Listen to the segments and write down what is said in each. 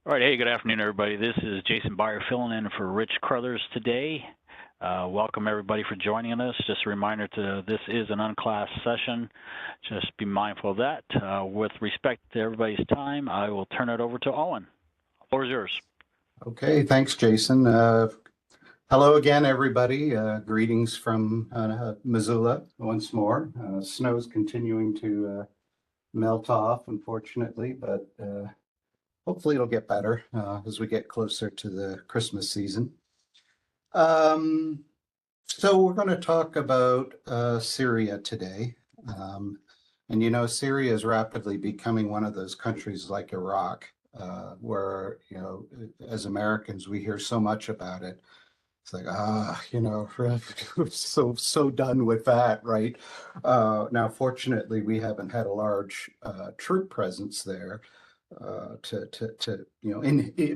All right, hey, good afternoon, everybody. This is Jason Byer filling in for Rich Crothers today. Welcome, everybody, for joining us. Just a reminder this is an unclassed session. Just be mindful of that. With respect to everybody's time, I will turn it over to Owen. The floor is yours. Okay, thanks, Jason. Hello again, everybody. Greetings from Missoula once more. Snow's continuing to melt off, unfortunately, but hopefully it'll get better as we get closer to the Christmas season. So we're going to talk about Syria today. And you know, Syria is rapidly becoming one of those countries like Iraq, where, you know, as Americans, we hear so much about it. It's like, you know, so done with that, right? Now, fortunately, we haven't had a large troop presence there to you know,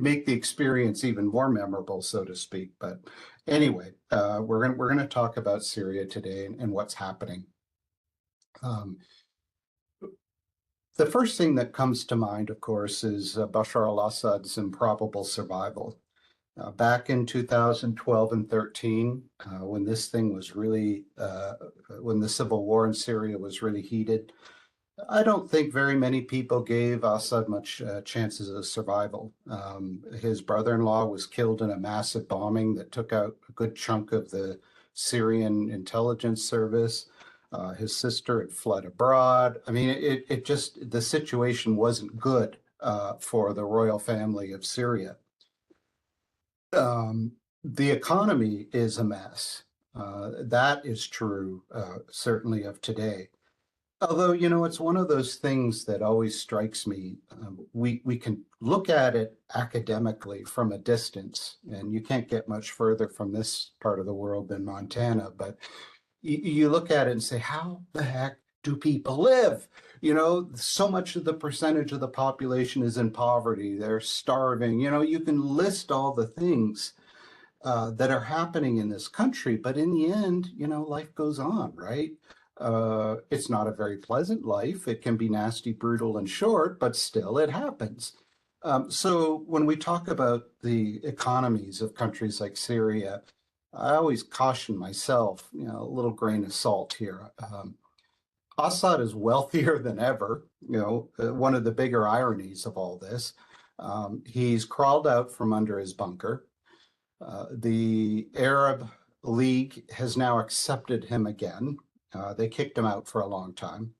make the experience even more memorable, so to speak. But anyway, we're gonna talk about Syria today and what's happening. The first thing that comes to mind, of course, is Bashar al-Assad's improbable survival. Back in 2012 and 13, when this thing was really, when the civil war in Syria was really heated, I don't think very many people gave Assad much chances of survival. His brother-in-law was killed in a massive bombing that took out a good chunk of the Syrian intelligence service. His sister had fled abroad. I mean, it just, the situation wasn't good for the royal family of Syria. The economy is a mess. That is true, certainly of today. Although, you know, it's one of those things that always strikes me. We can look at it academically from a distance, and you can't get much further from this part of the world than Montana, but you look at it and say, how the heck do people live? You know, so much of the percentage of the population is in poverty. They're starving. You know, you can list all the things that are happening in this country, but in the end, you know, life goes on, right? It's not a very pleasant life. It can be nasty, brutal, and short, but still it happens. So when we talk about the economies of countries like Syria, I always caution myself, you know, a little grain of salt here. Assad is wealthier than ever, you know, one of the bigger ironies of all this. He's crawled out from under his bunker. The Arab League has now accepted him again. They kicked him out for a long time.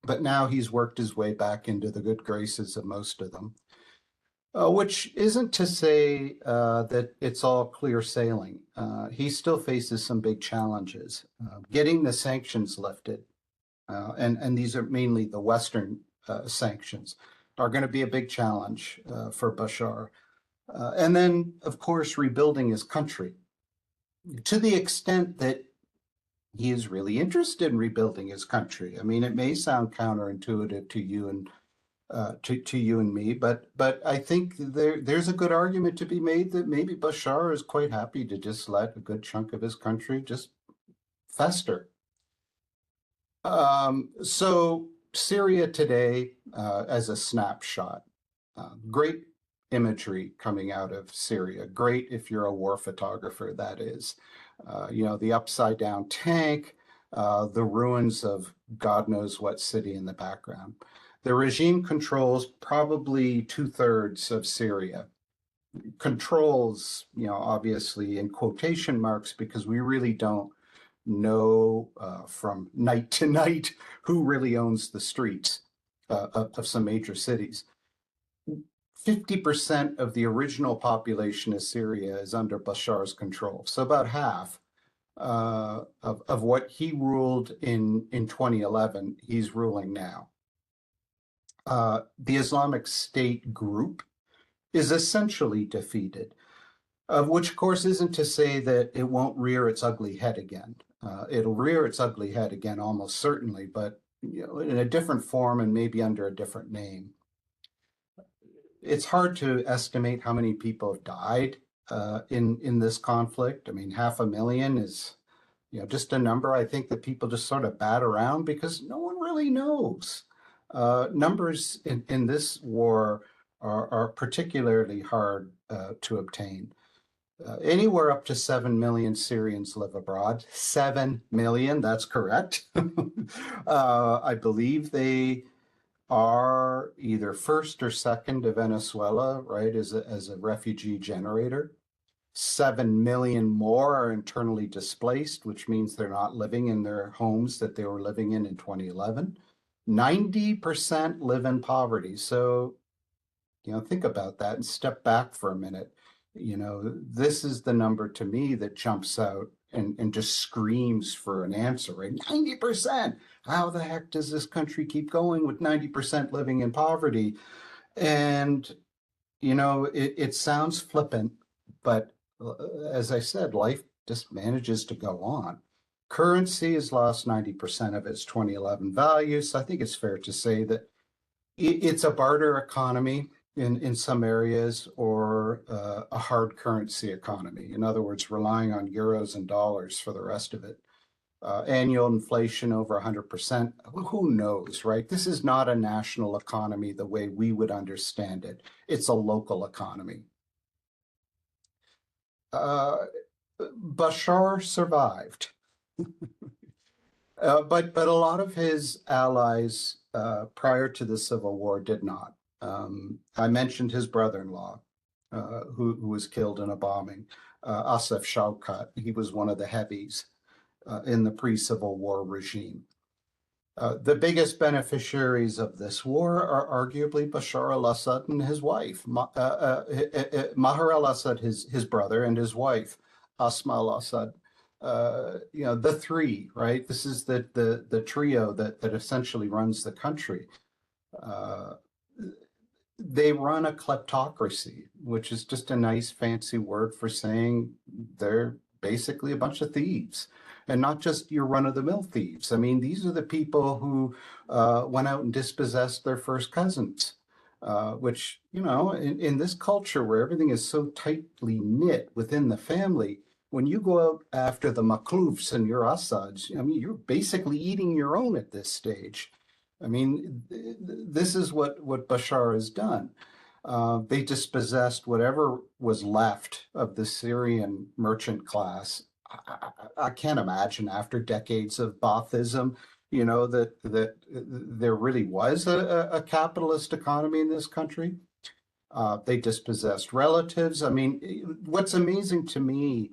But now he's worked his way back into the good graces of most of them. Which isn't to say that it's all clear sailing. He still faces some big challenges. Getting the sanctions lifted, and these are mainly the Western sanctions, are going to be a big challenge for Bashar. And then, of course, rebuilding his country to the extent that he is really interested in rebuilding his country. I mean, it may sound counterintuitive to you and to you and me, but I think there's a good argument to be made that maybe Bashar is quite happy to just let a good chunk of his country just fester. So Syria today, as a snapshot, great imagery coming out of Syria. Great if you're a war photographer, that is. You know, the upside down tank, the ruins of God knows what city in the background. The regime controls probably 2/3 of Syria. Controls, you know, obviously in quotation marks, because we really don't know from night to night who really owns the streets of some major cities. 50% of the original population of Syria is under Bashar's control. So about half of what he ruled in 2011, he's ruling now. The Islamic State group is essentially defeated, which of course isn't to say that it won't rear its ugly head again. It'll rear its ugly head again almost certainly, but you know, in a different form and maybe under a different name. It's hard to estimate how many people have died in this conflict. I mean, 500,000 is, you know, just a number I think that people just sort of bat around because no one really knows. Numbers in this war are particularly hard to obtain. Anywhere up to 7 million Syrians live abroad. 7 million, that's correct. I believe they are either first or second to Venezuela, right, as a refugee generator. 7 million more are internally displaced, which means they're not living in their homes that they were living in 2011. 90% live in poverty. So, think about that and step back for a minute. This is the number to me that jumps out and just screams for an answer, right? 90%. How the heck does this country keep going with 90% living in poverty? And, it sounds flippant, but as I said, life just manages to go on. Currency has lost 90% of its 2011 value. So I think it's fair to say that it's a barter economy in some areas, or a hard currency economy. In other words, relying on euros and dollars for the rest of it. Annual inflation over 100%. Who knows, right? This is not a national economy the way we would understand it. It's a local economy. Bashar survived. But a lot of his allies prior to the Civil War did not. I mentioned his brother-in-law, who was killed in a bombing, Asaf Shaukat. He was one of the heavies in the pre-Civil War regime. The biggest beneficiaries of this war are arguably Bashar al-Assad and his wife, Maher al-Assad, his brother, and his wife, Asma al-Assad. The three, right? This is the trio that essentially runs the country. They run a kleptocracy, which is just a nice fancy word for saying they're basically a bunch of thieves. And not just your run-of-the-mill thieves. I mean, these are the people who went out and dispossessed their first cousins, which, in this culture where everything is so tightly knit within the family, when you go out after the Makloufs and your Assads, you're basically eating your own at this stage. I mean, this is what Bashar has done. They dispossessed whatever was left of the Syrian merchant class. I can't imagine after decades of Baathism, that there really was a capitalist economy in this country. They dispossessed relatives. I mean, what's amazing to me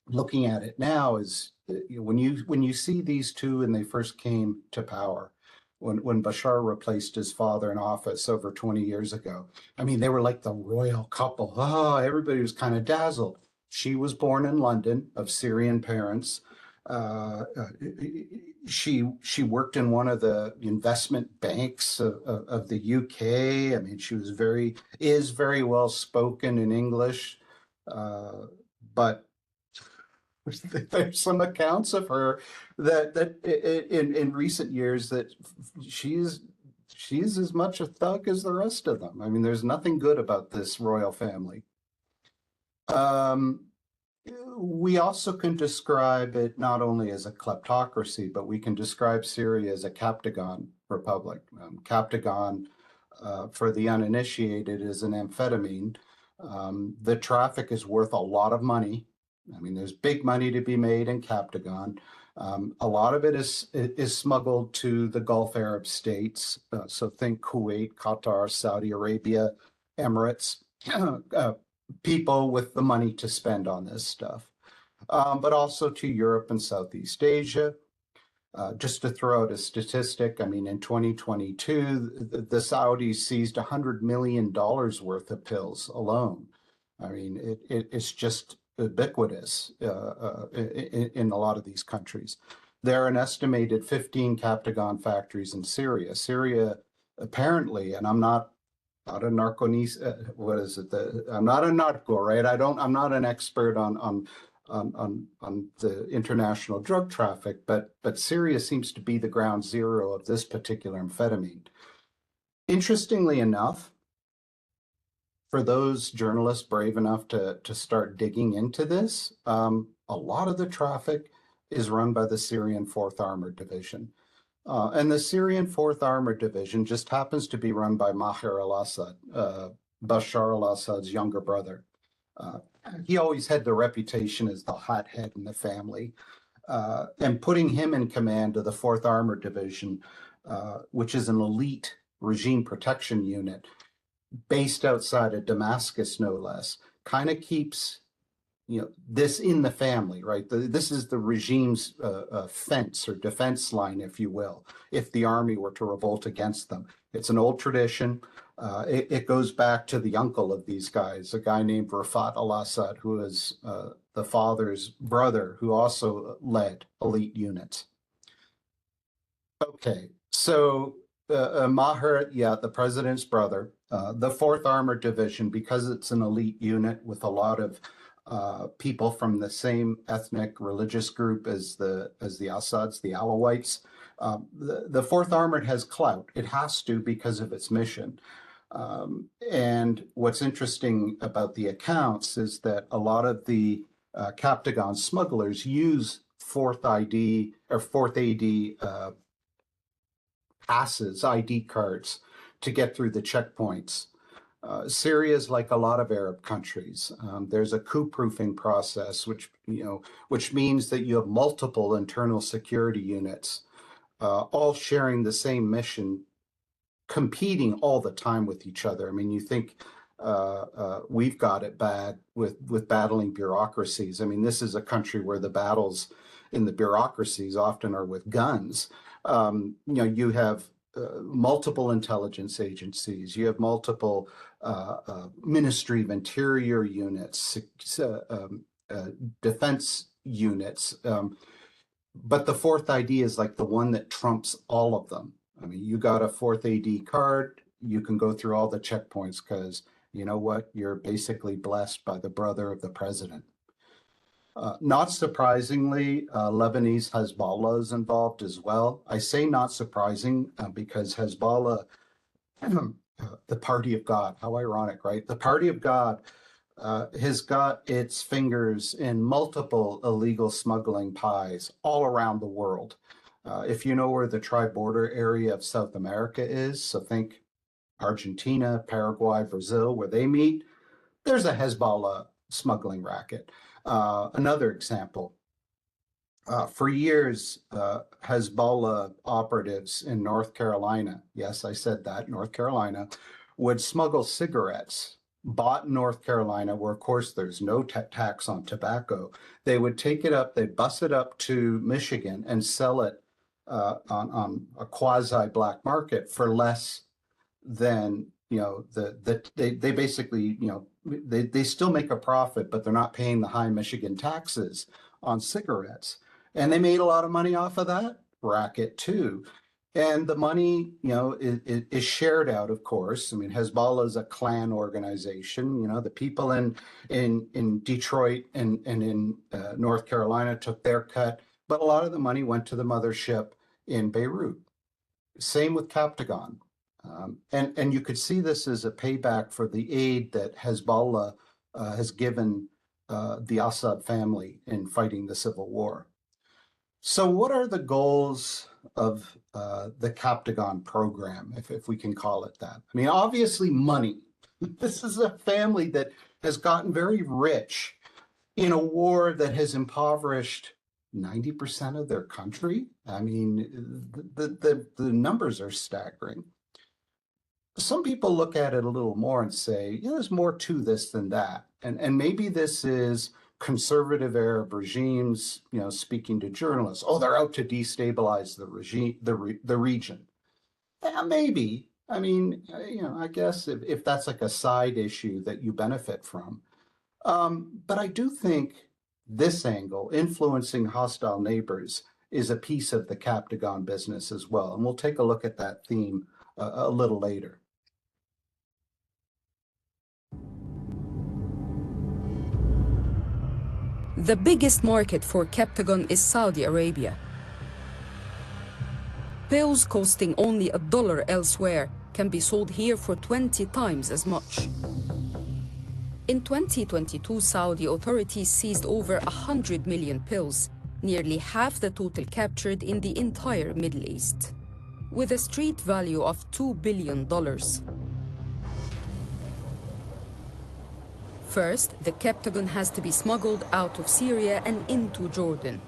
looking at it now is when you see these two and they first came to power, when Bashar replaced his father in office over 20 years ago. I mean, they were like the royal couple. Oh, everybody was kind of dazzled. She was born in London of Syrian parents. She worked in one of the investment banks of the UK. I mean, she is very well spoken in English, but there's some accounts of her that in recent years that she's as much a thug as the rest of them. I mean, there's nothing good about this royal family. We also can describe it not only as a kleptocracy, but we can describe Syria as a Captagon republic. Captagon, for the uninitiated, is an amphetamine. The traffic is worth a lot of money. I mean, there's big money to be made in Captagon. A lot of it is smuggled to the Gulf Arab states. So think Kuwait, Qatar, Saudi Arabia, Emirates, people with the money to spend on this stuff. But also to Europe and Southeast Asia. Just to throw out a statistic, I mean, in 2022, the Saudis seized $100 million worth of pills alone. I mean, it's just ubiquitous in a lot of these countries. There are an estimated 15 Captagon factories in Syria. Syria, apparently, and I'm not a narconese, what is it? I'm not a narco, right? I'm not an expert on the international drug traffic, but Syria seems to be the ground zero of this particular amphetamine. Interestingly enough, for those journalists brave enough to start digging into this, a lot of the traffic is run by the Syrian 4th Armored Division. And the Syrian 4th Armored Division just happens to be run by Maher al-Assad, Bashar al-Assad's younger brother. He always had the reputation as the hothead in the family. And putting him in command of the 4th Armored Division, which is an elite regime protection unit based outside of Damascus, no less, kind of keeps this in the family, right? This is the regime's fence or defense line, if you will, if the army were to revolt against them. It's an old tradition. It goes back to the uncle of these guys, a guy named Rafat al-Assad, who is the father's brother, who also led elite units. Okay, so Maher, the president's brother, the 4th Armored Division, because it's an elite unit with a lot of people from the same ethnic religious group as the Assads, the Alawites. The 4th Armored has clout. It has to because of its mission. And what's interesting about the accounts is that a lot of the Captagon smugglers use 4th ID or 4th AD passes, ID cards, to get through the checkpoints. Syria is like a lot of Arab countries. There's a coup-proofing process, which means that you have multiple internal security units, all sharing the same mission, competing all the time with each other. I mean, you think we've got it bad with battling bureaucracies. I mean, this is a country where the battles in the bureaucracies often are with guns. You have multiple intelligence agencies. You have multiple Ministry of Interior units, defense units. But the 4th ID is like the one that trumps all of them. I mean, you got a 4th AD card, you can go through all the checkpoints because you know what? You're basically blessed by the brother of the president. Not surprisingly, Lebanese Hezbollah is involved as well. I say not surprising because Hezbollah, the party of God, how ironic, right? The party of God has got its fingers in multiple illegal smuggling pies all around the world. If you know where the tri-border area of South America is, so think Argentina, Paraguay, Brazil, where they meet, there's a Hezbollah smuggling racket. Another example, for years, Hezbollah operatives in North Carolina, yes, I said that, North Carolina, would smuggle cigarettes bought in North Carolina, where, of course, there's no tax on tobacco. They would take it up, they'd bus it up to Michigan and sell it on a quasi-black market for less than, they basically, they still make a profit, but they're not paying the high Michigan taxes on cigarettes. And they made a lot of money off of that racket too. And the money, is shared out, of course. I mean, Hezbollah is a clan organization. The people in Detroit and in North Carolina took their cut, but a lot of the money went to the mothership in Beirut. Same with Captagon. And you could see this as a payback for the aid that Hezbollah has given the Assad family in fighting the civil war. So what are the goals of the Captagon program, if we can call it that? I mean, obviously money. This is a family that has gotten very rich in a war that has impoverished 90% of their country. I mean, the numbers are staggering. Some people look at it a little more and say, there's more to this than that. And maybe this is conservative Arab regimes, speaking to journalists. Oh, they're out to destabilize the regime, the region. Yeah, maybe. I mean, I guess if that's like a side issue that you benefit from. But I do think this angle, influencing hostile neighbors, is a piece of the Captagon business as well. And we'll take a look at that theme a little later. The biggest market for Captagon is Saudi Arabia. Pills costing only $1 elsewhere can be sold here for 20 times as much. In 2022, Saudi authorities seized over 100 million pills, nearly half the total captured in the entire Middle East. with a street value of $2 billion. First, the Captagon has to be smuggled out of Syria and into Jordan.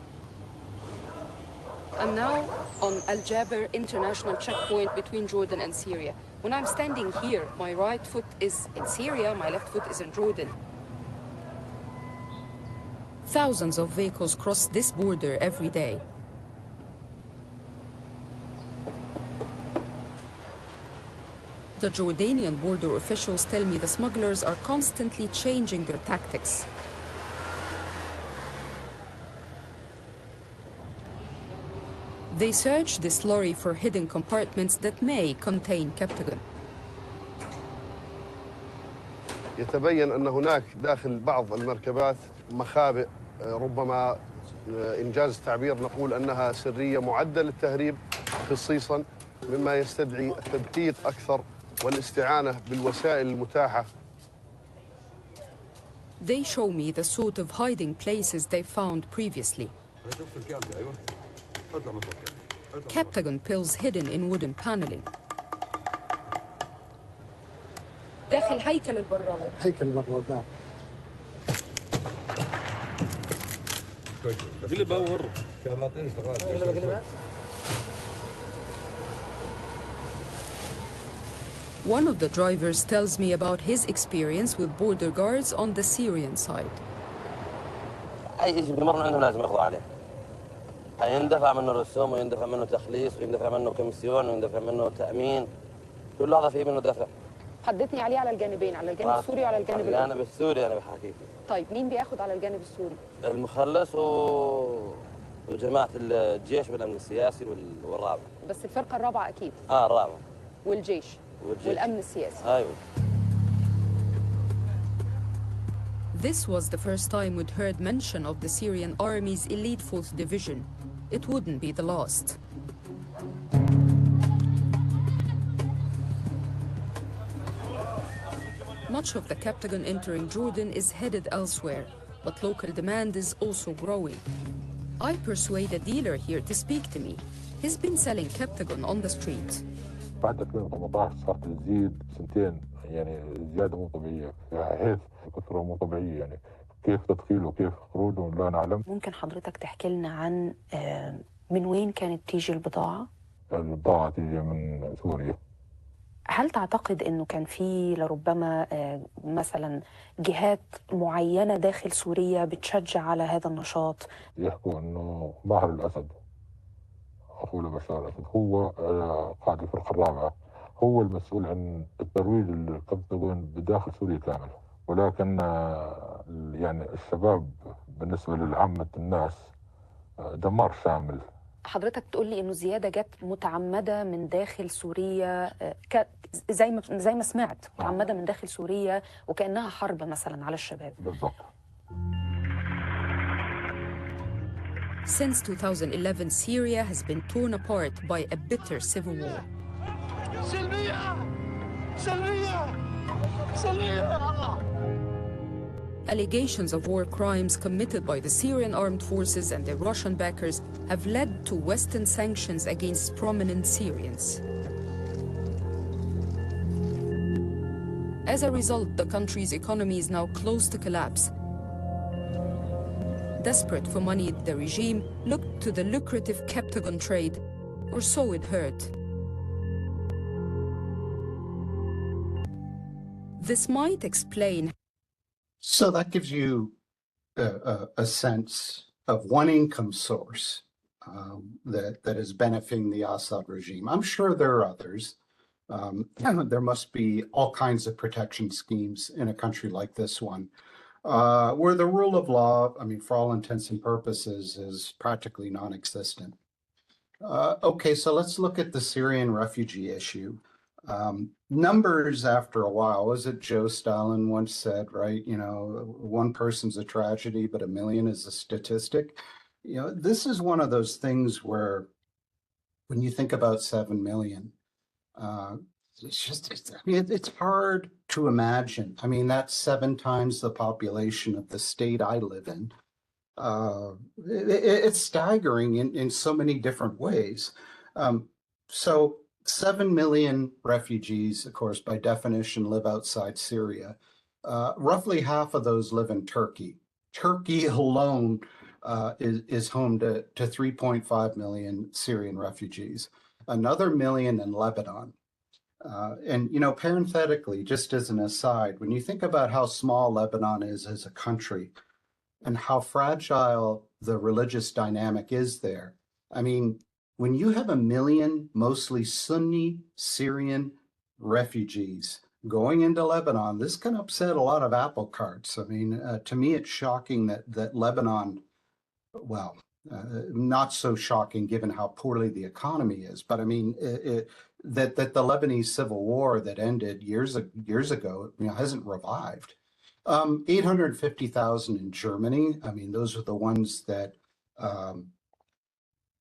I'm now on Al Jaber International Checkpoint between Jordan and Syria. When I'm standing here, my right foot is in Syria, my left foot is in Jordan. Thousands of vehicles cross this border every day. The Jordanian border officials tell me the smugglers are constantly changing their tactics. They search this lorry for hidden compartments that may contain Captagon. يتبين أن هناك داخل بعض المركبات مخابئ ربما إنجاز التعبير نقول أنها سرية معدة للتهريب خصيصاً مما يستدعي التدقيق أكثر والاستعانة بالوسائل المتاحة. They show me the sort of hiding places they found previously. Captagon pills hidden in wooden paneling. داخل هيكل البراد. هيكل البراد. One of the drivers tells me about his experience with border guards on the Syrian side. أي شيء بيمر عندهم لازم ياخذوا عليه. يندفع منه رسوم ويندفع منه تخليص ويندفع منه كوميسيون ويندفع منه تأمين. كل هذا فيه منه دفع. حدثني عليه على الجانبين، على الجانب السوري وعلى الجانب الآخر. الجانب السوري أنا بحكيك. طيب مين بياخد على الجانب السوري؟ المخلص وجماعة الجيش والأمن السياسي والرابع. بس الفرقة الرابعة أكيد. الرابعة. والجيش. والأمن السياسي. أيوه. This was the first time we'd heard mention of the Syrian army's elite 4th division. It wouldn't be the last. Much of the Captagon entering Jordan is headed elsewhere, but local demand is also growing. I persuade a dealer here to speak to me. He's been selling Captagon on the street. بعد 2018 صارت تزيد سنتين، يعني زيادة مو طبيعية، حيث كثرة مو طبيعية، يعني كيف تدخيله وكيف خروجه لا نعلم. ممكن حضرتك تحكي لنا عن من وين كانت تيجي البضاعة؟ البضاعة تيجي من سوريا. هل تعتقد انه كان في لربما مثلا جهات معينة داخل سوريا بتشجع على هذا النشاط؟ يحكوا انه ماهر الاسد اخوه لبشار الاسد هو قائد الفرقة الرابعة، هو المسؤول عن الترويج للكابتاغون بداخل سوريا كامل، ولكن يعني الشباب بالنسبة لعامة الناس دمار شامل. حضرتك تقول لي انه الزياده جت متعمده من داخل سوريا، زي ما سمعت متعمده من داخل سوريا وكانها حرب مثلا على الشباب. بالضبط. Since 2011, Syria has been torn apart by a bitter civil war. Allegations of war crimes committed by the Syrian armed forces and their Russian backers have led to Western sanctions against prominent Syrians. As a result, the country's economy is now close to collapse. Desperate for money, the regime looked to the lucrative Captagon trade, or so it heard. This might explain. So that gives you a sense of one income source that is benefiting the Assad regime. I'm sure there are others. There must be all kinds of protection schemes in a country like this one, where the rule of law, I mean, for all intents and purposes, is practically non-existent. Okay, so let's look at the Syrian refugee issue. Numbers after a while, was it Joe Stalin once said, right? You know, one person's a tragedy, but a million is a statistic. You know, this is one of those things where when you think about 7 million, it's hard to imagine. I mean, that's 7 times the population of the state I live in. It's staggering in so many different ways. So 7 million refugees, of course, by definition, live outside Syria. Roughly half of those live in Turkey. Turkey alone is home to 3.5 million Syrian refugees, another million in Lebanon. And, you know, parenthetically, just as an aside, when you think about how small Lebanon is as a country and how fragile the religious dynamic is there, I mean, when you have 1 million mostly Sunni Syrian refugees going into Lebanon, this can upset a lot of apple carts. I mean, to me, it's shocking that Lebanon, well, not so shocking given how poorly the economy is, but I mean, that the Lebanese civil war that ended years ago, you know, hasn't revived. 850,000 in Germany. I mean, those are the ones that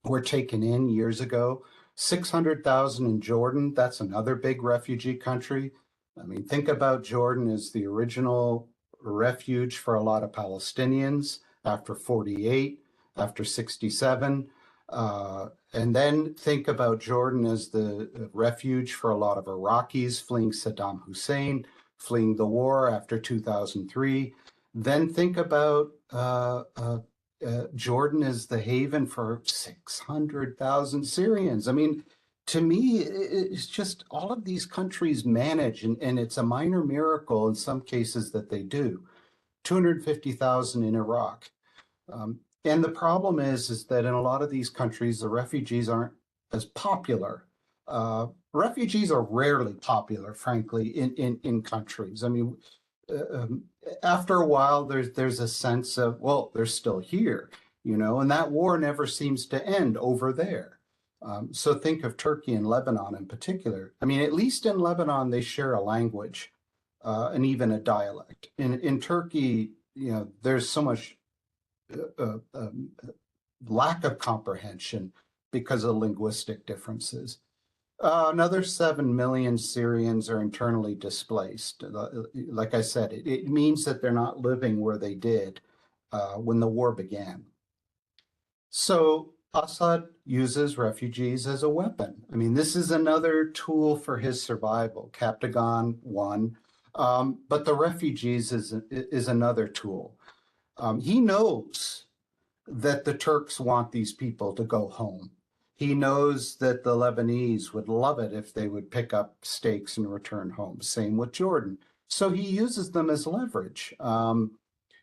were taken in years ago. 600,000 in Jordan. That's another big refugee country. I mean, think about Jordan as the original refuge for a lot of Palestinians after 48, after 67. And then think about Jordan as the refuge for a lot of Iraqis fleeing Saddam Hussein, fleeing the war after 2003. Then think about Jordan as the haven for 600,000 Syrians. I mean, to me, it's just all of these countries manage, and it's a minor miracle in some cases that they do. 250,000 in Iraq. And the problem is that in a lot of these countries, the refugees aren't as popular. Refugees are rarely popular, frankly, in countries. I mean, after a while, there's a sense of, well, they're still here, you know, and that war never seems to end over there. So think of Turkey and Lebanon in particular. I mean, at least in Lebanon, they share a language and even a dialect. In Turkey, you know, there's so much lack of comprehension because of linguistic differences. Another 7 million Syrians are internally displaced. Like I said, it means that they're not living where they did when the war began. So Assad uses refugees as a weapon. I mean, this is another tool for his survival. Captagon, one, but the refugees is another tool. He knows that the Turks want these people to go home. He knows that the Lebanese would love it if they would pick up stakes and return home. Same with Jordan. So he uses them as leverage.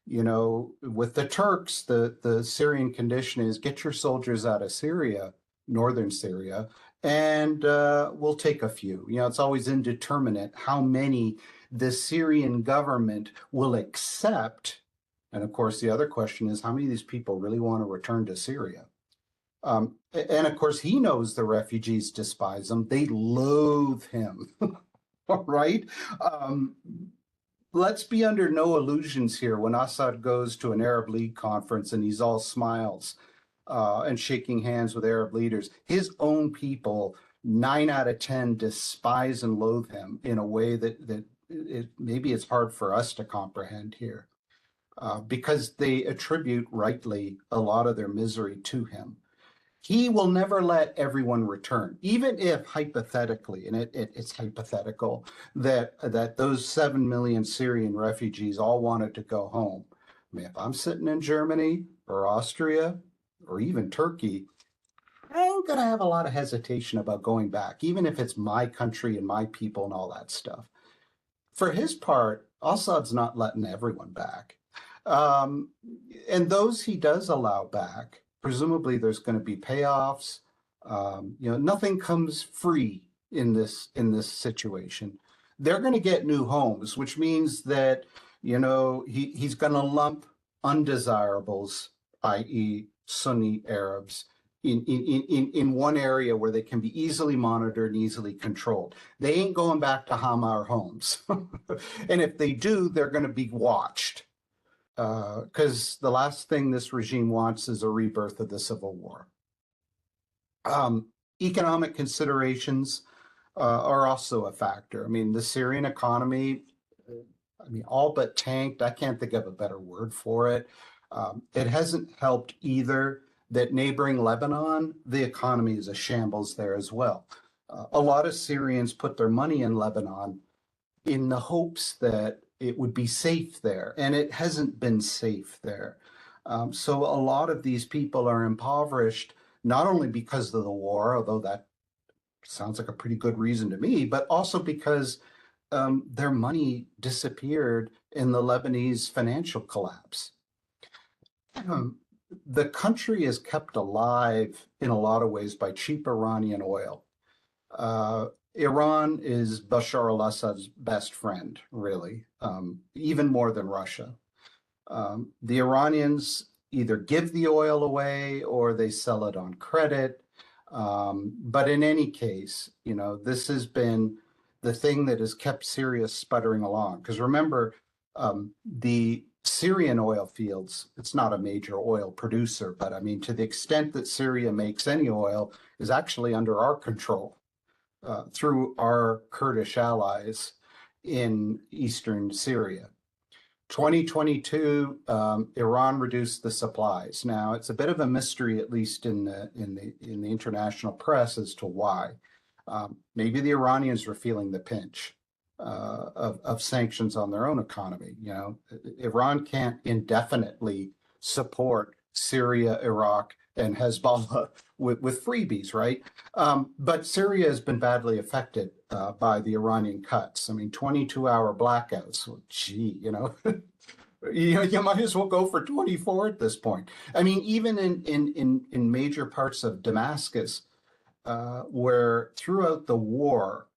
You know, with the Turks, the Syrian condition is get your soldiers out of Syria, northern Syria, and we'll take a few. You know, it's always indeterminate how many the Syrian government will accept. And of course, the other question is how many of these people really want to return to Syria? And of course, he knows the refugees despise him. They loathe him, all right? Let's be under no illusions here when Assad goes to an Arab League conference and he's all smiles and shaking hands with Arab leaders. His own people, 9 out of 10, despise and loathe him in a way that maybe it's hard for us to comprehend here because they attribute rightly a lot of their misery to him. He will never let everyone return, even if hypothetically, and it's hypothetical, that those 7 million Syrian refugees all wanted to go home. I mean, if I'm sitting in Germany or Austria or even Turkey, I'm going to have a lot of hesitation about going back, even if it's my country and my people and all that stuff. For his part, Assad's not letting everyone back. And those he does allow back, presumably there's going to be payoffs. You know, nothing comes free in this situation. They're going to get new homes, which means that, you know, he's going to lump undesirables, i.e. Sunni Arabs, in one area where they can be easily monitored and easily controlled. They ain't going back to Hamar homes. And if they do, they're going to be watched. Because the last thing this regime wants is a rebirth of the civil war. Economic considerations are also a factor. I mean, the Syrian economy, I mean, all but tanked. I can't think of a better word for it. It hasn't helped either that neighboring Lebanon, the economy is a shambles there as well. A lot of Syrians put their money in Lebanon in the hopes that it would be safe there, and it hasn't been safe there. So a lot of these people are impoverished, not only because of the war, although that sounds like a pretty good reason to me, but also because their money disappeared in the Lebanese financial collapse. The country is kept alive in a lot of ways by cheap Iranian oil. Iran is Bashar al-Assad's best friend, really, even more than Russia. The Iranians either give the oil away or they sell it on credit. But in any case, you know, this has been the thing that has kept Syria sputtering along. Because remember, the Syrian oil fields, it's not a major oil producer, but I mean, to the extent that Syria makes any oil is actually under our control through our Kurdish allies in eastern Syria. 2022, Iran reduced the supplies. Now, it's a bit of a mystery, at least in the international press, as to why. Maybe the Iranians were feeling the pinch of sanctions on their own economy. You know, Iran can't indefinitely support Syria, Iraq, and Hezbollah with freebies, right? But Syria has been badly affected by the Iranian cuts. I mean, 22-hour blackouts. Well, gee, you know, you might as well go for 24 at this point. I mean, even in major parts of Damascus, where throughout the war,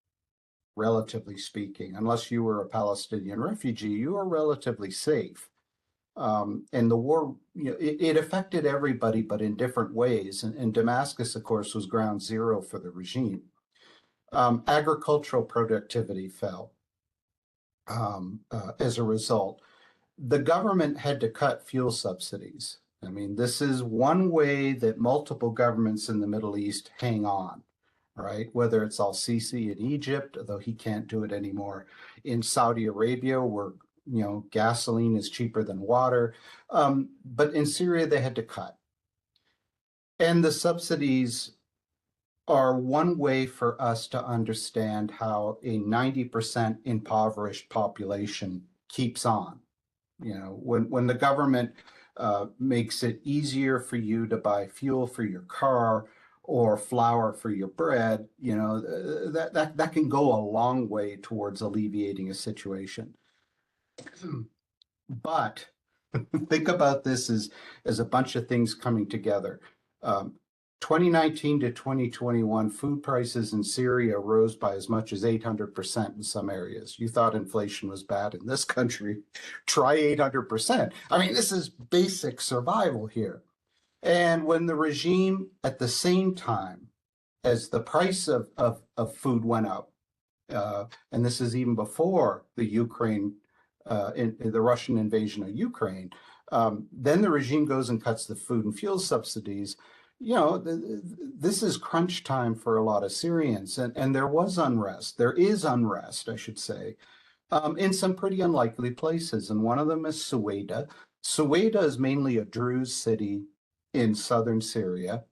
relatively speaking, unless you were a Palestinian refugee, you were relatively safe. And the war, you know, it affected everybody, but in different ways. And Damascus, of course, was ground zero for the regime. Agricultural productivity fell as a result. The government had to cut fuel subsidies. I mean, this is one way that multiple governments in the Middle East hang on, right? Whether it's al-Sisi in Egypt, although he can't do it anymore, in Saudi Arabia, where you know, gasoline is cheaper than water. But in Syria, they had to cut. And the subsidies are one way for us to understand how a 90% impoverished population keeps on. You know, when the government makes it easier for you to buy fuel for your car or flour for your bread, you know, that can go a long way towards alleviating a situation. But think about this as a bunch of things coming together. 2019 to 2021, food prices in Syria rose by as much as 800% in some areas. You thought inflation was bad in this country. Try 800%. I mean, this is basic survival here. And when the regime, at the same time as the price of food went up, and this is even before the the Russian invasion of Ukraine, then the regime goes and cuts the food and fuel subsidies. You know, this is crunch time for a lot of Syrians, and there was unrest. There is unrest, I should say, in some pretty unlikely places, and one of them is Suwaida. Suwaida is mainly a Druze city in southern Syria.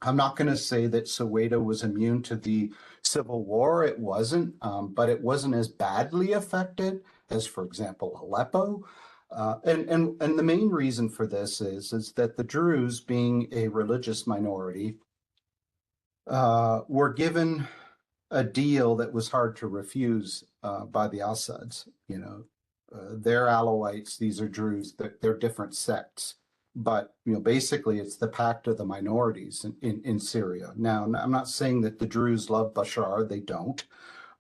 I'm not going to say that Suwaida was immune to the civil war. It wasn't, but it wasn't as badly affected as, for example, Aleppo. And the main reason for this is that the Druze, being a religious minority, were given a deal that was hard to refuse by the Assads. You know, they're Alawites, these are Druze, they're different sects. But, you know, basically it's the pact of the minorities in Syria. Now, I'm not saying that the Druze love Bashar, they don't.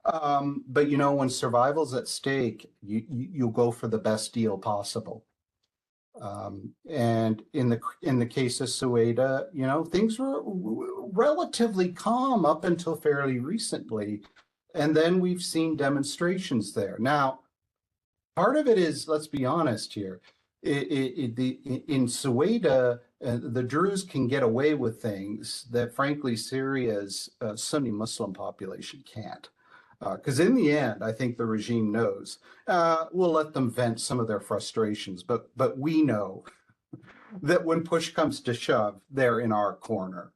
But, you know, when survival's at stake, you go for the best deal possible. And in the case of Suwaida, you know, things were relatively calm up until fairly recently. And then we've seen demonstrations there. Now, part of it is, let's be honest here, in Suwaida, the Druze can get away with things that, frankly, Syria's Sunni Muslim population can't. Because in the end, I think the regime knows. We'll let them vent some of their frustrations, but we know that when push comes to shove, they're in our corner,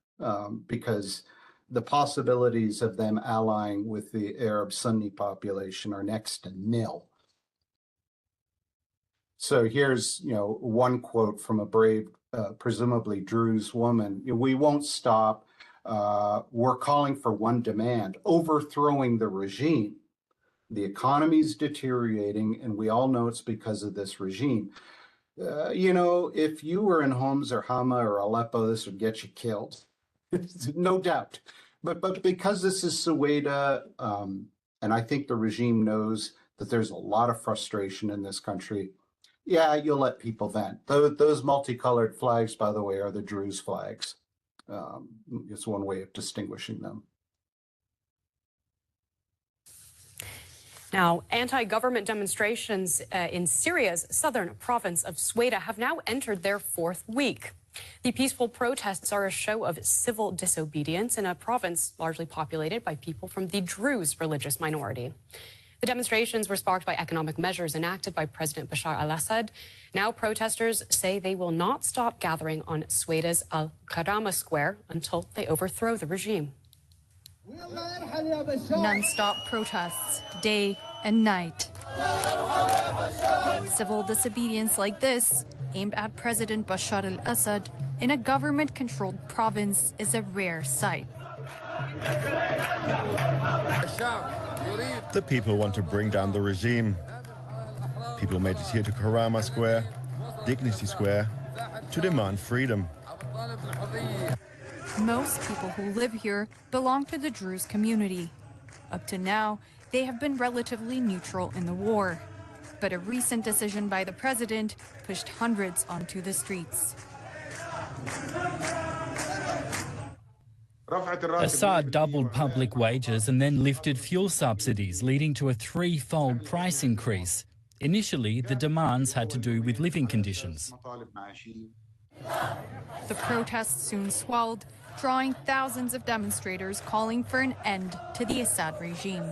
because the possibilities of them allying with the Arab Sunni population are next to nil. So here's, one quote from a brave, presumably Druze woman: "We won't stop. We're calling for one demand: overthrowing the regime. The economy's deteriorating, and we all know it's because of this regime." If you were in Homs or Hama or Aleppo, this would get you killed, no doubt. But because this is Suwaida, and I think the regime knows that there's a lot of frustration in this country, yeah, you'll let people vent. Those multicolored flags, by the way, are the Druze flags. It's one way of distinguishing them. Now, anti-government demonstrations in Syria's southern province of Suwaida have now entered their fourth week. The peaceful protests are a show of civil disobedience in a province largely populated by people from the Druze religious minority. The demonstrations were sparked by economic measures enacted by President Bashar al-Assad. Now protesters say they will not stop gathering on Suwaida's Al-Karama Square until they overthrow the regime. Non-stop protests, day and night. Civil disobedience like this, aimed at President Bashar al-Assad in a government-controlled province, is a rare sight. The people want to bring down the regime. People made it here to Karama Square, Dignity Square, to demand freedom. Most people who live here belong to the Druze community. Up to now, they have been relatively neutral in the war. But a recent decision by the president pushed hundreds onto the streets. Assad doubled public wages and then lifted fuel subsidies, leading to a threefold price increase. Initially, the demands had to do with living conditions. The protests soon swelled, drawing thousands of demonstrators calling for an end to the Assad regime.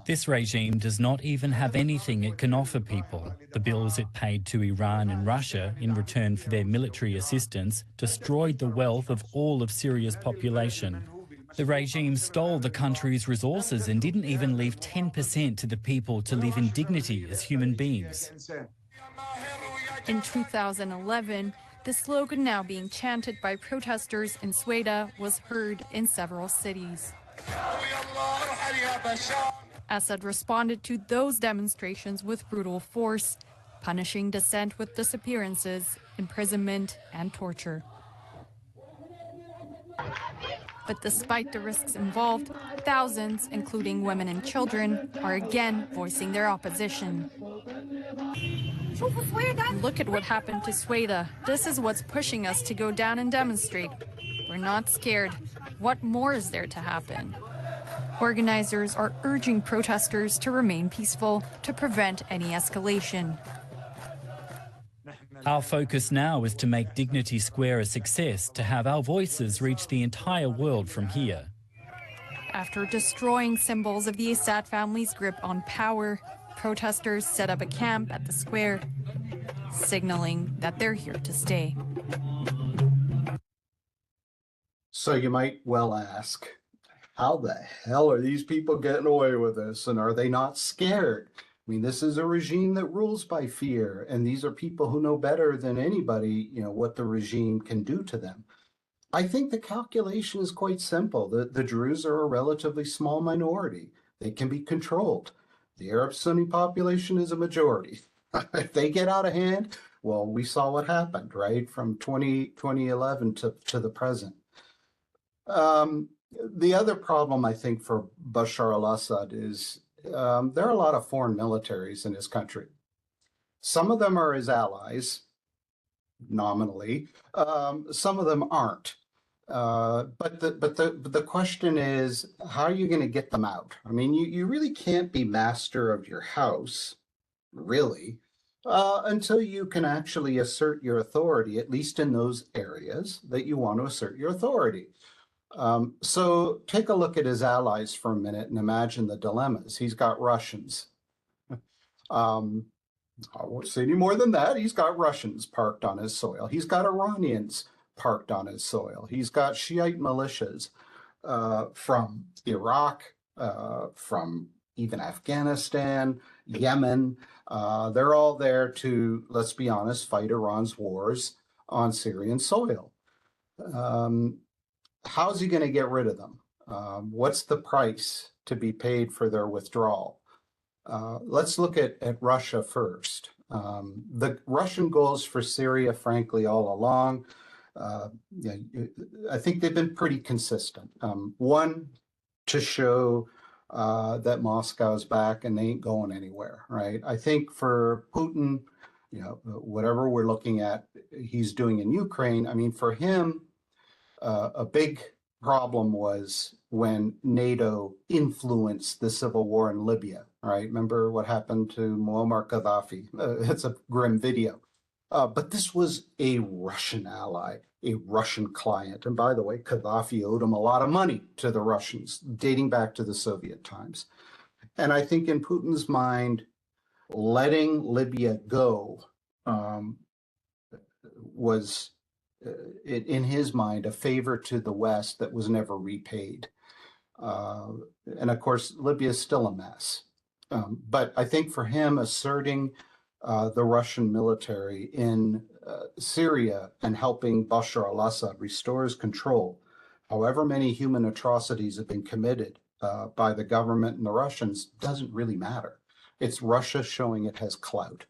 This regime does not even have anything it can offer people. The bills it paid to Iran and Russia in return for their military assistance destroyed the wealth of all of Syria's population. The regime stole the country's resources and didn't even leave 10% to the people to live in dignity as human beings. In 2011, the slogan now being chanted by protesters in Suwaida was heard in several cities. Assad responded to those demonstrations with brutal force, punishing dissent with disappearances, imprisonment, and torture. But despite the risks involved, thousands, including women and children, are again voicing their opposition. Look at what happened to Suwaida. This is what's pushing us to go down and demonstrate. We're not scared. What more is there to happen? Organizers are urging protesters to remain peaceful to prevent any escalation. Our focus now is to make Dignity Square a success, to have our voices reach the entire world from here. After destroying symbols of the Assad family's grip on power, protesters set up a camp at the square, signaling that they're here to stay. So you might well ask, how the hell are these people getting away with this? And are they not scared? I mean, this is a regime that rules by fear, and these are people who know better than anybody, what the regime can do to them. I think the calculation is quite simple. The Druze are a relatively small minority. They can be controlled. The Arab Sunni population is a majority. If they get out of hand, well, we saw what happened, right? From 2011 to the present. The other problem, I think, for Bashar al-Assad is there are a lot of foreign militaries in his country. Some of them are his allies, nominally. Some of them aren't. But the question is, how are you going to get them out? I mean, you really can't be master of your house, really, until you can actually assert your authority, at least in those areas that you want to assert your authority. So take a look at his allies for a minute and imagine the dilemmas. He's got Russians. I won't say any more than that. He's got Russians parked on his soil. He's got Iranians parked on his soil. He's got Shiite militias from Iraq, from even Afghanistan, Yemen. They're all there to, let's be honest, fight Iran's wars on Syrian soil. How's he going to get rid of them? What's the price to be paid for their withdrawal? Let's look at Russia first. The Russian goals for Syria, frankly, all along, I think they've been pretty consistent. One, to show that Moscow's back and they ain't going anywhere, right? I think for Putin, whatever we're looking at, he's doing in Ukraine. I mean, for him, a big problem was when NATO influenced the civil war in Libya, right? Remember what happened to Muammar Gaddafi? It's a grim video. But this was a Russian ally, a Russian client. And by the way, Gaddafi owed him a lot of money to the Russians, dating back to the Soviet times. And I think in Putin's mind, letting Libya go was, in his mind, a favor to the West that was never repaid. And of course, Libya is still a mess. But I think for him, asserting the Russian military in Syria and helping Bashar al-Assad restore his control, however many human atrocities have been committed by the government and the Russians, doesn't really matter. It's Russia showing it has clout.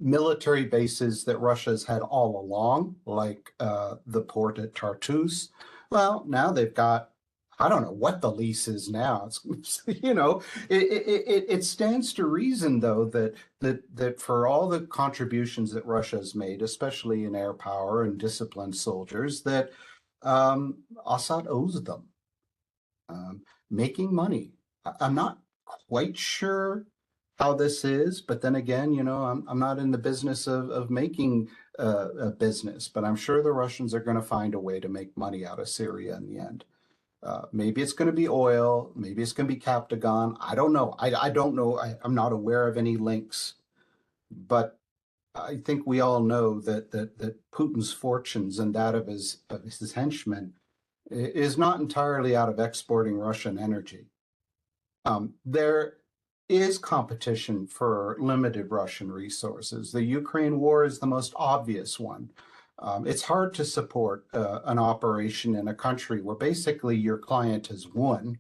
Military bases that Russia's had all along, like the port at Tartus, well, now they've got, I don't know what the lease is now. It's, it stands to reason, though, that for all the contributions that Russia has made, especially in air power and disciplined soldiers, that Assad owes them making money. I'm not quite sure how this is, but then again, I'm not in the business of making a business, but I'm sure the Russians are going to find a way to make money out of Syria in the end. Maybe it's going to be oil. Maybe it's going to be Captagon. I don't know. I don't know. I'm not aware of any links, but I think we all know that Putin's fortunes and that of his henchmen is not entirely out of exporting Russian energy. There is competition for limited Russian resources. The Ukraine war is the most obvious one. It's hard to support an operation in a country where basically your client has won.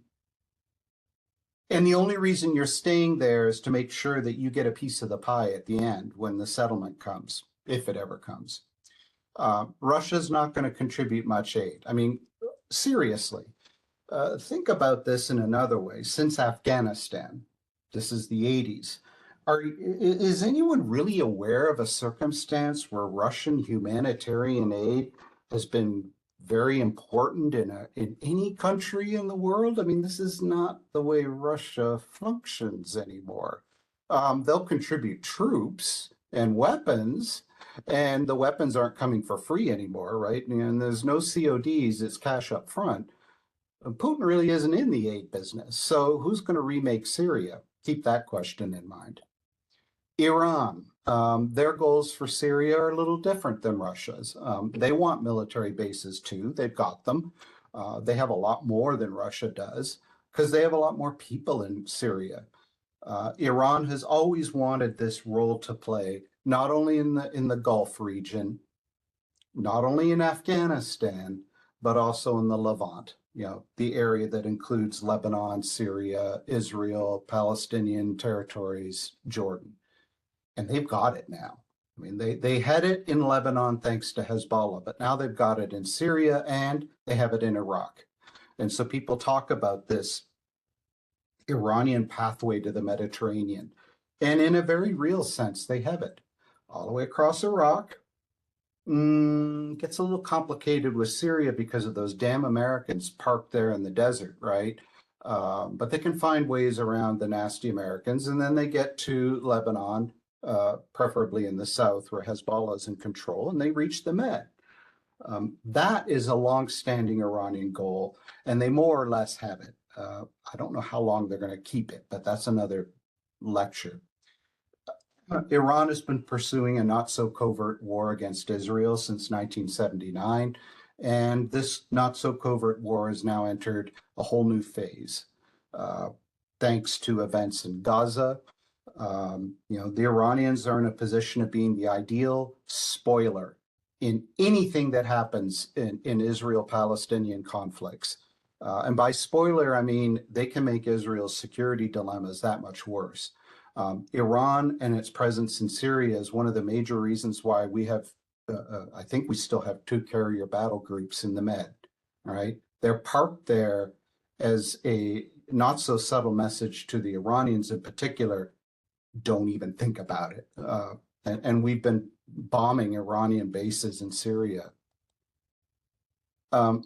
And the only reason you're staying there is to make sure that you get a piece of the pie at the end when the settlement comes, if it ever comes. Russia's not going to contribute much aid. I mean, seriously, think about this in another way. Since Afghanistan, this is the 80s. Is anyone really aware of a circumstance where Russian humanitarian aid has been very important in any country in the world? I mean, this is not the way Russia functions anymore. They'll contribute troops and weapons, and the weapons aren't coming for free anymore, right? And there's no CODs, it's cash up front. Putin really isn't in the aid business. So who's going to remake Syria? Keep that question in mind. Iran, their goals for Syria are a little different than Russia's. They want military bases too. They've got them. They have a lot more than Russia does because they have a lot more people in Syria. Iran has always wanted this role to play, not only in the Gulf region, not only in Afghanistan, but also in the Levant, the area that includes Lebanon, Syria, Israel, Palestinian territories, Jordan. And they've got it now. I mean, they had it in Lebanon thanks to Hezbollah, but now they've got it in Syria and they have it in Iraq. And so people talk about this Iranian pathway to the Mediterranean. And in a very real sense, they have it all the way across Iraq. Gets a little complicated with Syria because of those damn Americans parked there in the desert, right? But they can find ways around the nasty Americans. And then they get to Lebanon, preferably in the south where Hezbollah is in control, and they reach the Med. That is a long-standing Iranian goal, and they more or less have it. I don't know how long they're going to keep it, but that's another lecture. Iran has been pursuing a not so covert war against Israel since 1979, and this not so covert war has now entered a whole new phase. Thanks to events in Gaza, the Iranians are in a position of being the ideal spoiler in anything that happens in Israel-Palestinian conflicts. And by spoiler, I mean they can make Israel's security dilemmas that much worse. Iran and its presence in Syria is one of the major reasons why we have, I think we still have 2 carrier battle groups in the Med, right? They're parked there as a not so subtle message to the Iranians in particular, don't even think about it. And we've been bombing Iranian bases in Syria.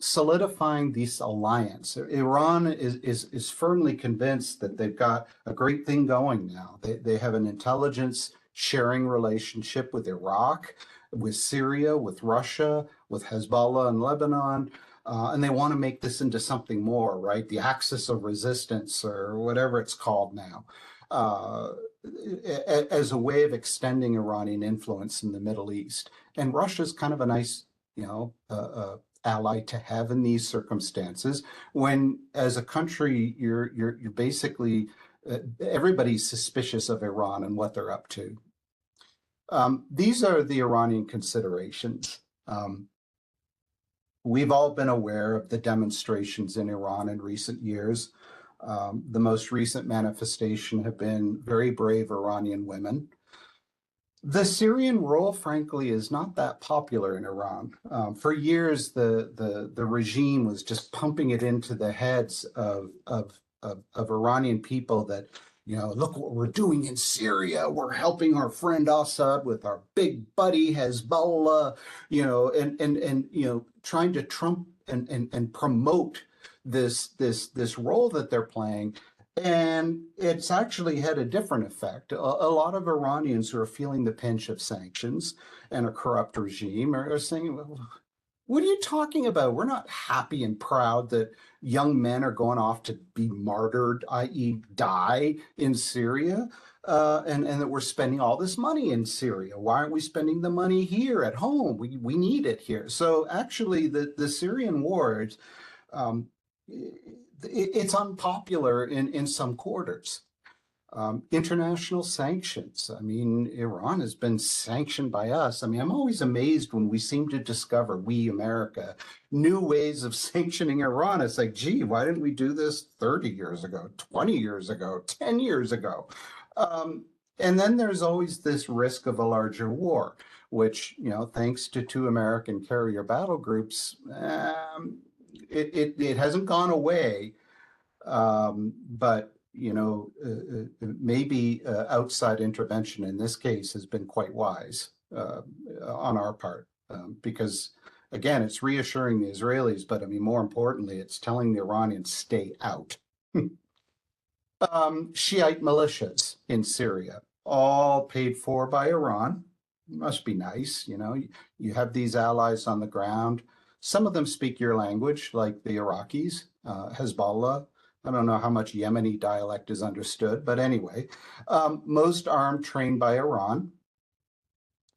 Solidifying this alliance. Iran is firmly convinced that they've got a great thing going now. They have an intelligence sharing relationship with Iraq, with Syria, with Russia, with Hezbollah and Lebanon, and they want to make this into something more, right? The axis of resistance or whatever it's called now, as a way of extending Iranian influence in the Middle East. And Russia's kind of a nice, ally to have in these circumstances when, as a country, you're basically everybody's suspicious of Iran and what they're up to. These are the Iranian considerations. We've all been aware of the demonstrations in Iran in recent years. The most recent manifestation have been very brave Iranian women. The Syrian role, frankly, is not that popular in Iran. For years, the regime was just pumping it into the heads of Iranian people that, look what we're doing in Syria. We're helping our friend Assad with our big buddy Hezbollah, and trying to trump and promote this role that they're playing. And it's actually had a different effect. A lot of Iranians who are feeling the pinch of sanctions and a corrupt regime are saying, well, what are you talking about? We're not happy and proud that young men are going off to be martyred, i.e. die in Syria, and that we're spending all this money in Syria. Why aren't we spending the money here at home? We need it here. So actually the Syrian war, it's unpopular in some quarters. International sanctions. I mean, Iran has been sanctioned by us. I mean, I'm always amazed when we seem to discover, we, America, new ways of sanctioning Iran. It's like, gee, why didn't we do this 30 years ago, 20 years ago, 10 years ago? And then there's always this risk of a larger war, which, thanks to 2 American carrier battle groups, it hasn't gone away, but maybe outside intervention in this case has been quite wise on our part, because again, it's reassuring the Israelis, but I mean, more importantly, it's telling the Iranians stay out. Shiite militias in Syria, all paid for by Iran. Must be nice, you have these allies on the ground. Some of them speak your language, like the Iraqis, Hezbollah. I don't know how much Yemeni dialect is understood, but anyway, most armed, trained by Iran,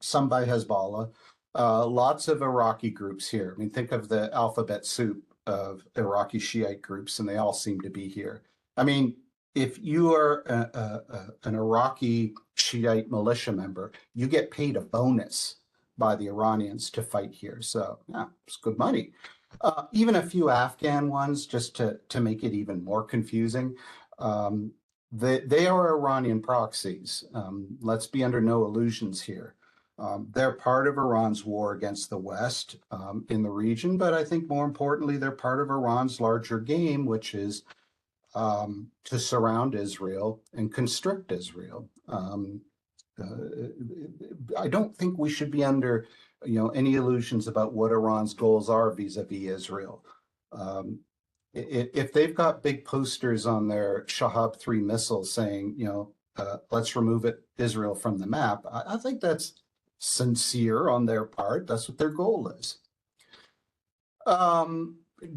some by Hezbollah, lots of Iraqi groups here. I mean, think of the alphabet soup of Iraqi Shiite groups, and they all seem to be here. I mean, if you are an Iraqi Shiite militia member, you get paid a bonus by the Iranians to fight here. So yeah, it's good money. Even a few Afghan ones, just to make it even more confusing. They are Iranian proxies. Let's be under no illusions here. They're part of Iran's war against the West in the region, but I think more importantly, they're part of Iran's larger game, which is to surround Israel and constrict Israel. I don't think we should be under, any illusions about what Iran's goals are vis-a-vis Israel. If they've got big posters on their Shahab 3 missiles saying, let's remove Israel from the map, I think that's sincere on their part. That's what their goal is.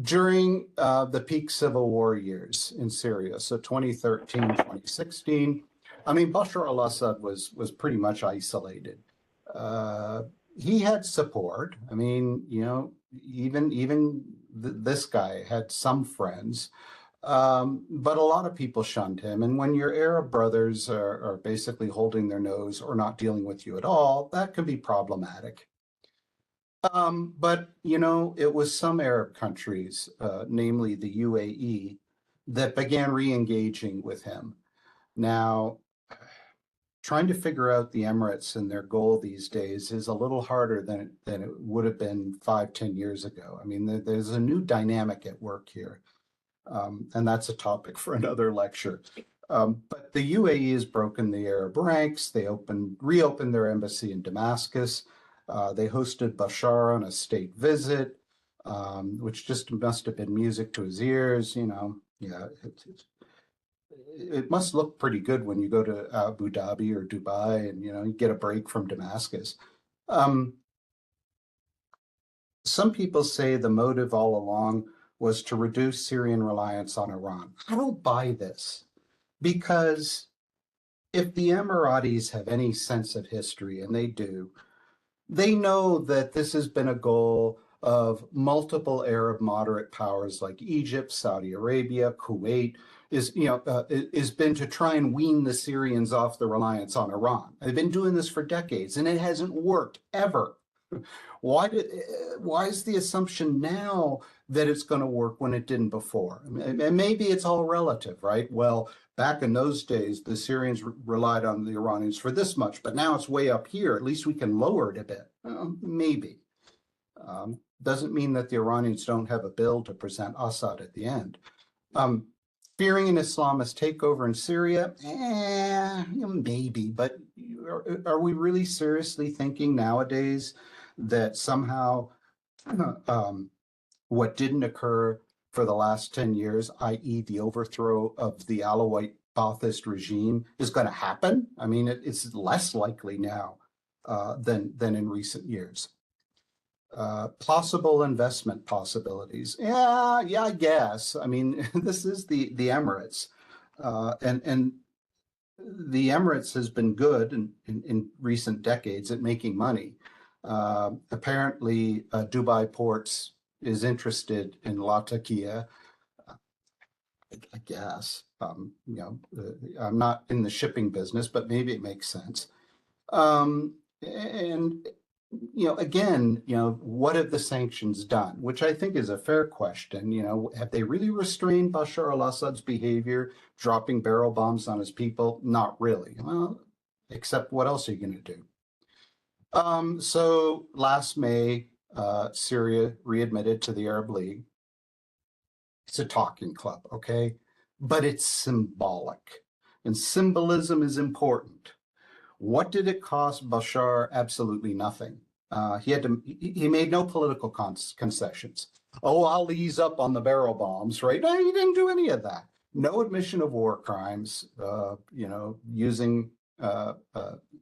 During the peak civil war years in Syria, so 2013, 2016, I mean, Bashar al-Assad was pretty much isolated. He had support. I mean, you know, even this guy had some friends, but a lot of people shunned him. And when your Arab brothers are basically holding their nose or not dealing with you at all, that can be problematic. But, you know, it was some Arab countries, namely the UAE, that began re-engaging with him. Now, trying to figure out the Emirates and their goal these days is a little harder than it would have been 5-10 years ago. I mean, there's a new dynamic at work here, and that's a topic for another lecture. But the UAE has broken the Arab ranks. They reopened their embassy in Damascus. They hosted Bashar on a state visit, which just must have been music to his ears. You know, yeah, it must look pretty good when you go to Abu Dhabi or Dubai and, you know, you get a break from Damascus. Some people say the motive all along was to reduce Syrian reliance on Iran. I don't buy this, because if the Emiratis have any sense of history, and they do, they know that this has been a goal of multiple Arab moderate powers like Egypt, Saudi Arabia, Kuwait, is been to try and wean the Syrians off the reliance on Iran. They've been doing this for decades, and it hasn't worked ever. Why is the assumption now that it's going to work when it didn't before? And maybe it's all relative, right? Well, back in those days, the Syrians relied on the Iranians for this much, but now it's way up here. At least we can lower it a bit. Maybe. Doesn't mean that the Iranians don't have a bill to present Assad at the end. Fearing an Islamist takeover in Syria? Maybe, but are we really seriously thinking nowadays that somehow what didn't occur for the last 10 years, i.e. the overthrow of the Alawite Ba'athist regime, is going to happen? I mean, it's less likely now than in recent years. Possible investment possibilities. Yeah, I guess. I mean, this is the Emirates, and the Emirates has been good in recent decades at making money. Apparently, Dubai Ports is interested in Latakia. I guess. I'm not in the shipping business, but maybe it makes sense. And again, what have the sanctions done? Which I think is a fair question. Have they really restrained Bashar al-Assad's behavior, dropping barrel bombs on his people? Not really. Well, except what else are you going to do? So last May, Syria readmitted to the Arab League. It's a talking club, okay? But it's symbolic, and symbolism is important. What did it cost Bashar? Absolutely nothing. He made no political concessions. Oh, I'll ease up on the barrel bombs, right? No, he didn't do any of that. No admission of war crimes, using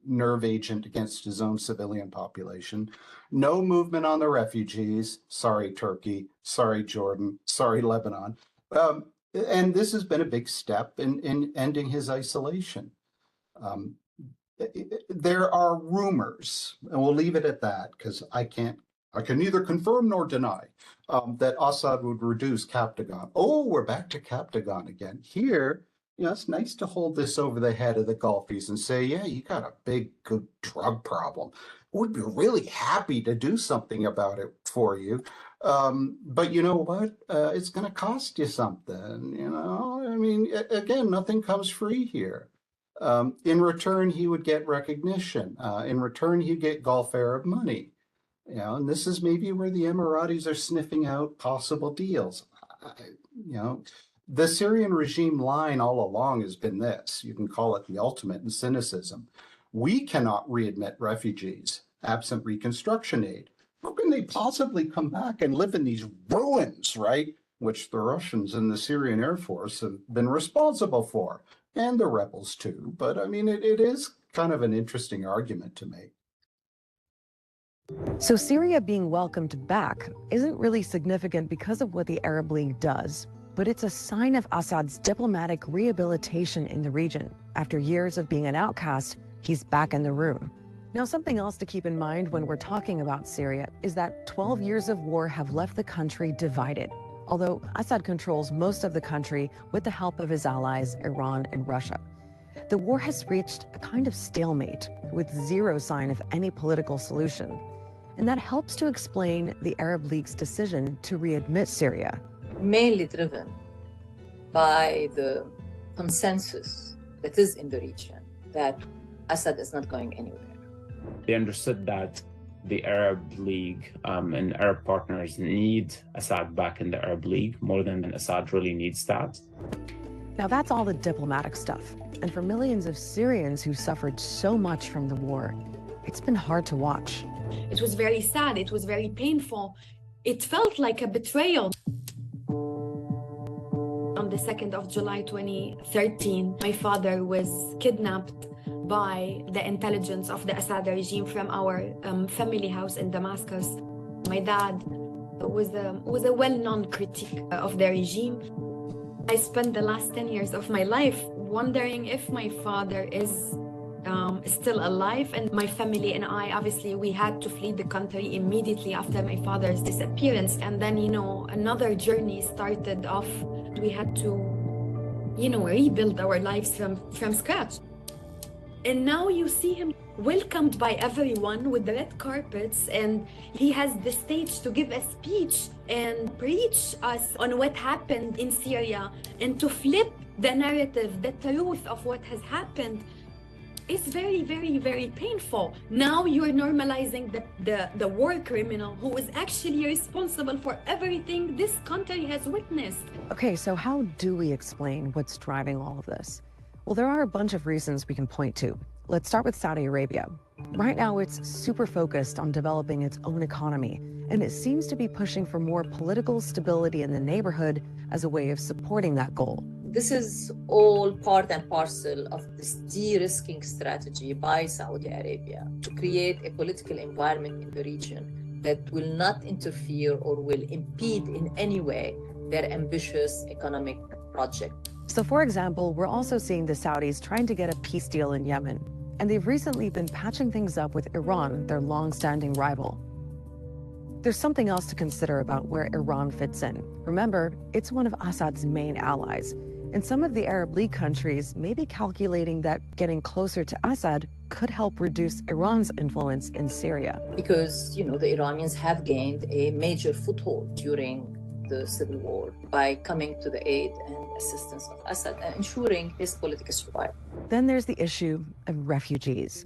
nerve agent against his own civilian population. No movement on the refugees. Sorry, Turkey. Sorry, Jordan. Sorry, Lebanon. And this has been a big step in ending his isolation. There are rumors, and we'll leave it at that because I can neither confirm nor deny that Assad would reduce Captagon. Oh, we're back to Captagon again. Here, it's nice to hold this over the head of the Gulfies and say, yeah, you got a big, good drug problem. We'd be really happy to do something about it for you. But you know what? It's going to cost you something, I mean, again, nothing comes free here. In return, he would get recognition. In return, he'd get Gulf Arab money. And this is maybe where the Emiratis are sniffing out possible deals. The Syrian regime line all along has been this. You can call it the ultimate in cynicism. We cannot readmit refugees absent reconstruction aid. How can they possibly come back and live in these ruins, right? Which the Russians and the Syrian Air Force have been responsible for. And the rebels too, but I mean, it is kind of an interesting argument to make. So Syria being welcomed back isn't really significant because of what the Arab League does, but it's a sign of Assad's diplomatic rehabilitation in the region. After years of being an outcast, he's back in the room. Now, something else to keep in mind when we're talking about Syria is that 12 years of war have left the country divided. Although Assad controls most of the country with the help of his allies, Iran and Russia. The war has reached a kind of stalemate with zero sign of any political solution. And that helps to explain the Arab League's decision to readmit Syria. Mainly driven by the consensus that is in the region that Assad is not going anywhere. They understood that the Arab League and Arab partners need Assad back in the Arab League more than Assad really needs that. Now that's all the diplomatic stuff. And for millions of Syrians who suffered so much from the war, it's been hard to watch. It was very sad. It was very painful. It felt like a betrayal. On the 2nd of July 2013, my father was kidnapped by the intelligence of the Assad regime from our family house in Damascus. My dad was a well-known critic of the regime. I spent the last 10 years of my life wondering if my father is still alive, and my family and I, obviously, we had to flee the country immediately after my father's disappearance. And then, another journey started off. We had to, rebuild our lives from scratch. And now you see him welcomed by everyone with the red carpets, and he has the stage to give a speech and preach us on what happened in Syria, and to flip the narrative, the truth of what has happened. It's very, very, very painful. Now you're normalizing the war criminal who is actually responsible for everything this country has witnessed. Okay, so how do we explain what's driving all of this? Well, there are a bunch of reasons we can point to. Let's start with Saudi Arabia. Right now, it's super focused on developing its own economy, and it seems to be pushing for more political stability in the neighborhood as a way of supporting that goal. This is all part and parcel of this de-risking strategy by Saudi Arabia to create a political environment in the region that will not interfere or will impede in any way their ambitious economic project. So, for example, we're also seeing the Saudis trying to get a peace deal in Yemen, and they've recently been patching things up with Iran, their long-standing rival. There's something else to consider about where Iran fits in. Remember, it's one of Assad's main allies, and some of the Arab League countries may be calculating that getting closer to Assad could help reduce Iran's influence in Syria. Because, the Iranians have gained a major foothold during the civil war by coming to the aid and assistance of Assad and ensuring his political survival. Then there's the issue of refugees.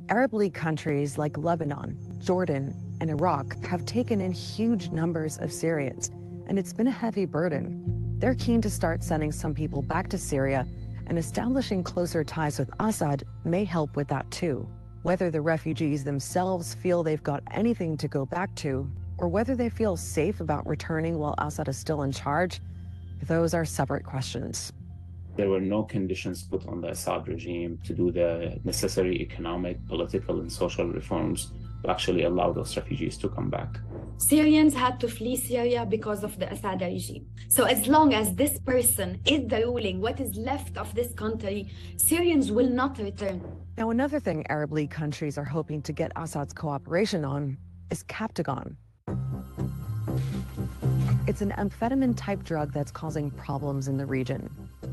Arab League countries like Lebanon, Jordan, and Iraq have taken in huge numbers of Syrians, and it's been a heavy burden. They're keen to start sending some people back to Syria, and establishing closer ties with Assad may help with that too. Whether the refugees themselves feel they've got anything to go back to, or whether they feel safe about returning while Assad is still in charge, those are separate questions. There were no conditions put on the Assad regime to do the necessary economic, political, and social reforms to actually allow those refugees to come back. Syrians had to flee Syria because of the Assad regime. So as long as this person is the ruling, what is left of this country, Syrians will not return. Now, another thing Arab League countries are hoping to get Assad's cooperation on is Captagon. It's an amphetamine-type drug that's causing problems in the region.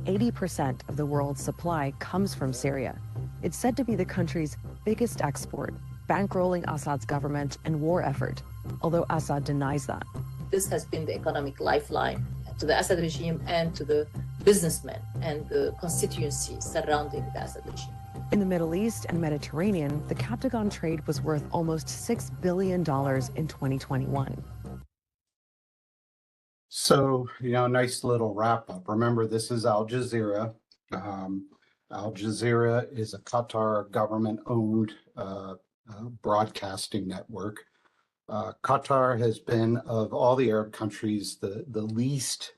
80% of the world's supply comes from Syria. It's said to be the country's biggest export, bankrolling Assad's government and war effort, although Assad denies that. This has been the economic lifeline to the Assad regime and to the businessmen and the constituencies surrounding the Assad regime. In the Middle East and Mediterranean, the Captagon trade was worth almost $6 billion in 2021. So, nice little wrap up. Remember, this is Al Jazeera. Al Jazeera is a Qatar government-owned broadcasting network. Qatar has been, of all the Arab countries, the least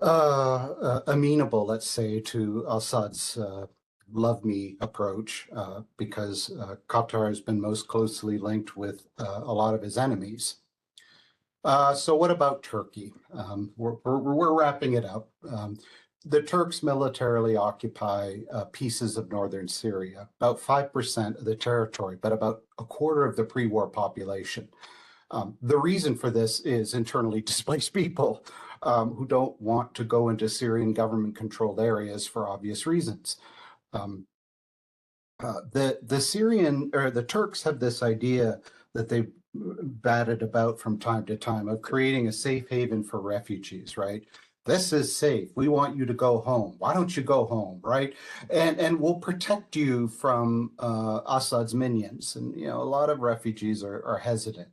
amenable, let's say, to Assad's love me approach, because Qatar has been most closely linked with a lot of his enemies. So what about Turkey? We're wrapping it up. the Turks militarily occupy pieces of northern Syria, about 5% of the territory, but about a quarter of the pre-war population. The reason for this is internally displaced people who don't want to go into Syrian government-controlled areas for obvious reasons. The Turks have this idea that they batted about from time to time of creating a safe haven for refugees, right? This is safe. We want you to go home. Why don't you go home, right? And we'll protect you from Assad's minions. And a lot of refugees are hesitant.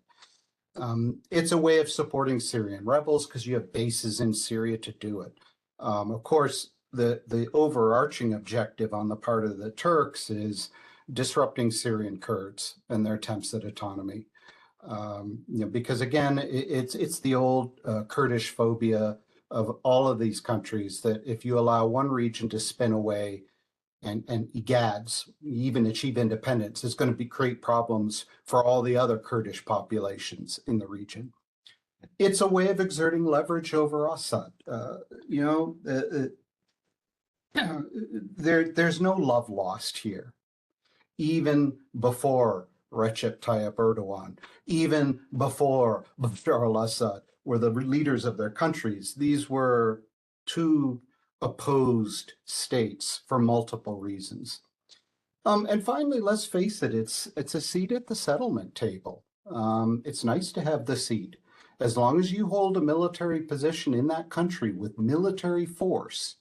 It's a way of supporting Syrian rebels because you have bases in Syria to do it. Of course, the overarching objective on the part of the Turks is disrupting Syrian Kurds and their attempts at autonomy. Because again, it's the old Kurdish phobia of all of these countries that if you allow one region to spin away and egads, even achieve independence, it's going to create problems for all the other Kurdish populations in the region. It's a way of exerting leverage over Assad. There's no love lost here. Even before Recep Tayyip Erdogan, even before Bashar al-Assad were the leaders of their countries, these were two opposed states for multiple reasons. And finally, let's face it, it's a seat at the settlement table. It's nice to have the seat. As long as you hold a military position in that country with military force,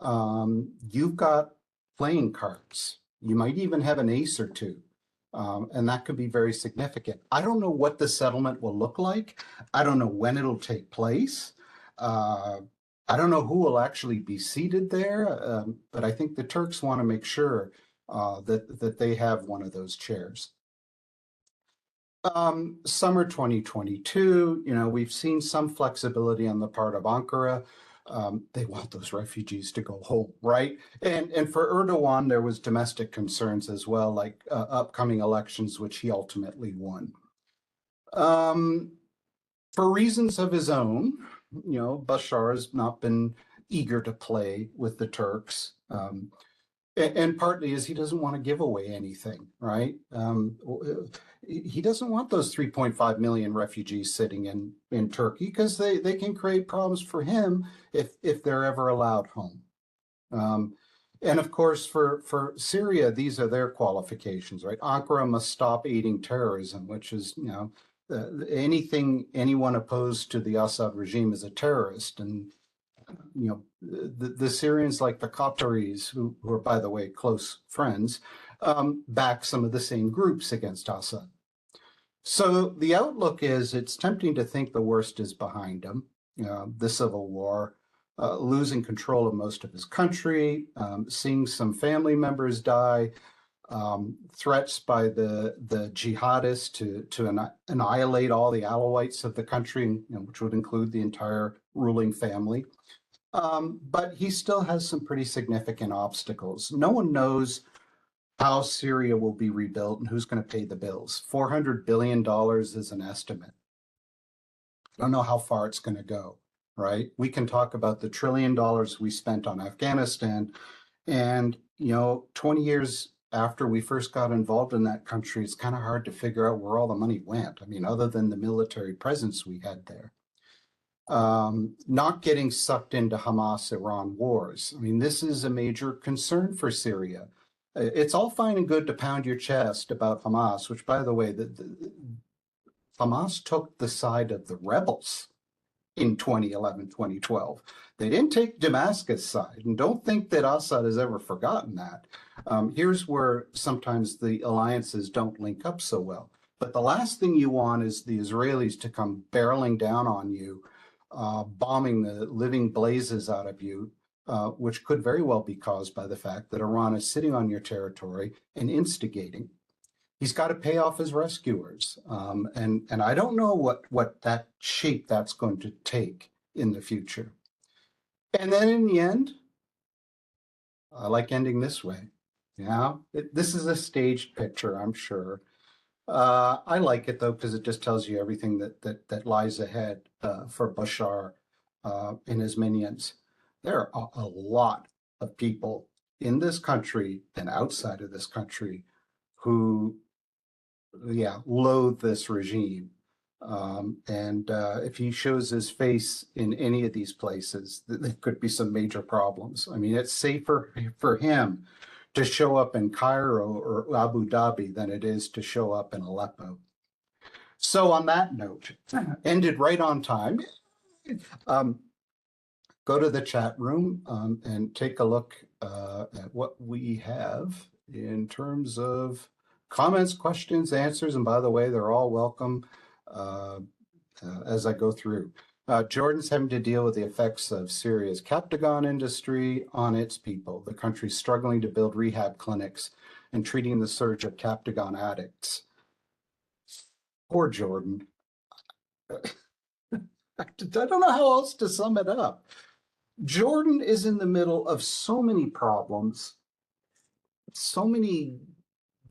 you've got playing cards. You might even have an ace or two. And that could be very significant. I don't know what the settlement will look like. I don't know when it'll take place. I don't know who will actually be seated there, but I think the Turks want to make sure that they have one of those chairs. Summer 2022, we've seen some flexibility on the part of Ankara. They want those refugees to go home, right? And for Erdogan, there was domestic concerns as well, like upcoming elections, which he ultimately won. For reasons of his own, Bashar has not been eager to play with the Turks. And partly is he doesn't want to give away anything, right? He doesn't want those 3.5 million refugees sitting in Turkey because they can create problems for him if they're ever allowed home. And of course, for Syria, these are their qualifications, right? Ankara must stop aiding terrorism, which is, anyone opposed to the Assad regime is a terrorist. And the Syrians, like the Qataris, who are, by the way, close friends, back some of the same groups against Assad. So the outlook is it's tempting to think the worst is behind him, the civil war, losing control of most of his country, seeing some family members die, threats by the jihadists to annihilate all the Alawites of the country, which would include the entire ruling family. But he still has some pretty significant obstacles. No one knows how Syria will be rebuilt and who's going to pay the bills. $400 billion is an estimate. I don't know how far it's going to go, right? We can talk about the $1 trillion we spent on Afghanistan. And, 20 years after we first got involved in that country, it's kind of hard to figure out where all the money went. I mean, other than the military presence we had there. Not getting sucked into Hamas-Iran wars. I mean, this is a major concern for Syria. It's all fine and good to pound your chest about Hamas, which, by the way, Hamas took the side of the rebels in 2011, 2012. They didn't take Damascus' side, and don't think that Assad has ever forgotten that. Here's where sometimes the alliances don't link up so well. But the last thing you want is the Israelis to come barreling down on you, bombing the living blazes out of you, which could very well be caused by the fact that Iran is sitting on your territory and instigating. He's got to pay off his rescuers. And I don't know what that shape that's going to take in the future. And then in the end, I like ending this way. This is a staged picture, I'm sure. I like it, though, because it just tells you everything that lies ahead for Bashar and his minions. there are a lot of people in this country and outside of this country who, yeah, loathe this regime. And if he shows his face in any of these places, there could be some major problems. I mean, it's safer for him to show up in Cairo or Abu Dhabi than it is to show up in Aleppo. So on that note, ended right on time. Go to the chat room and take a look at what we have in terms of comments, questions, answers. And by the way, they're all welcome as I go through. Jordan's having to deal with the effects of Syria's Captagon industry on its people. The country's struggling to build rehab clinics and treating the surge of Captagon addicts. Poor Jordan. I don't know how else to sum it up. Jordan is in the middle of so many problems, so many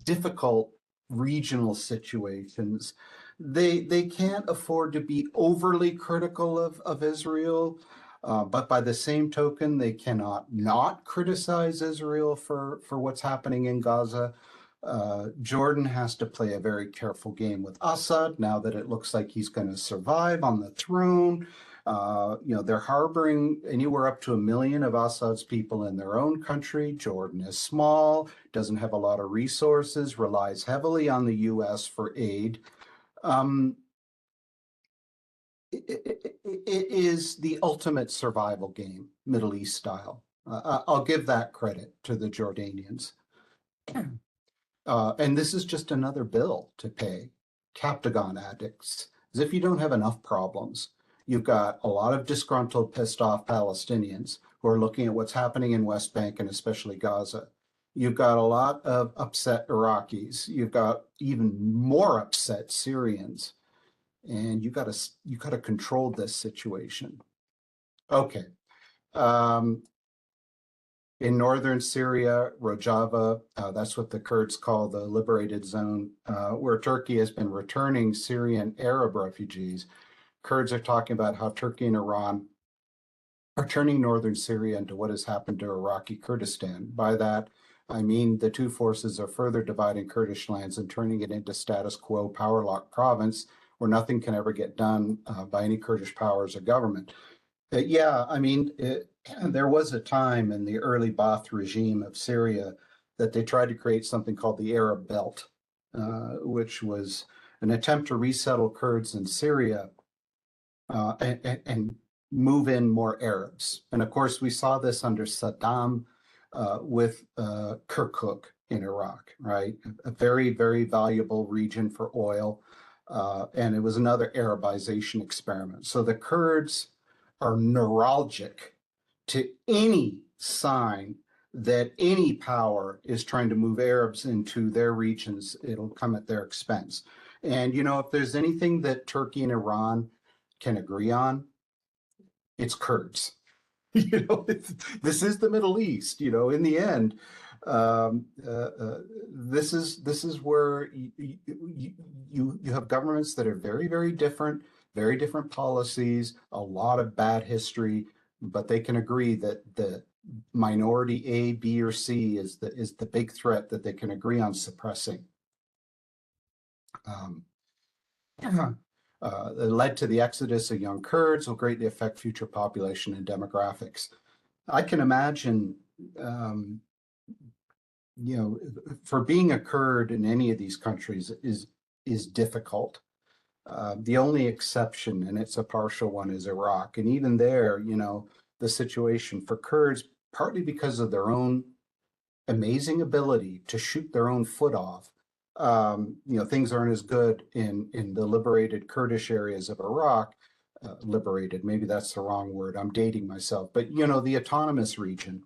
difficult regional situations. They can't afford to be overly critical of Israel, but by the same token, they cannot not criticize Israel for what's happening in Gaza. Jordan has to play a very careful game with Assad now that it looks like he's going to survive on the throne. They're harboring anywhere up to 1 million of Assad's people in their own country. Jordan is small, doesn't have a lot of resources, relies heavily on the U.S. for aid. It is the ultimate survival game, Middle East style. I'll give that credit to the Jordanians. And this is just another bill to pay Captagon addicts, as if you don't have enough problems. You've got a lot of disgruntled, pissed off Palestinians who are looking at what's happening in West Bank and especially Gaza. You've got a lot of upset Iraqis. You've got even more upset Syrians. And you got to control this situation. Okay. In northern Syria, Rojava, that's what the Kurds call the liberated zone, where Turkey has been returning Syrian Arab refugees. Kurds are talking about how Turkey and Iran are turning northern Syria into what has happened to Iraqi Kurdistan. By that, I mean the two forces are further dividing Kurdish lands and turning it into status quo power-locked province where nothing can ever get done by any Kurdish powers or government. Yeah, I mean, there was a time in the early Ba'ath regime of Syria that they tried to create something called the Arab Belt, which was an attempt to resettle Kurds in Syria and move in more Arabs. And of course, we saw this under Saddam with Kirkuk in Iraq, right? A very, very valuable region for oil. And it was another Arabization experiment. So the Kurds are neuralgic to any sign that any power is trying to move Arabs into their regions. It'll come at their expense. And, if there's anything that Turkey and Iran can agree on, it's Kurds. This is the Middle East. In the end, this is where you have governments that are very, very different policies, a lot of bad history, but they can agree that the minority A, B, or C is the big threat that they can agree on suppressing. It led to the exodus of young Kurds, will greatly affect future population and demographics. I can imagine, for being a Kurd in any of these countries is difficult. The only exception, and it's a partial one, is Iraq. And even there, the situation for Kurds, partly because of their own amazing ability to shoot their own foot off, things aren't as good in the liberated Kurdish areas of Iraq. Liberated, maybe that's the wrong word. I'm dating myself. But, the autonomous region.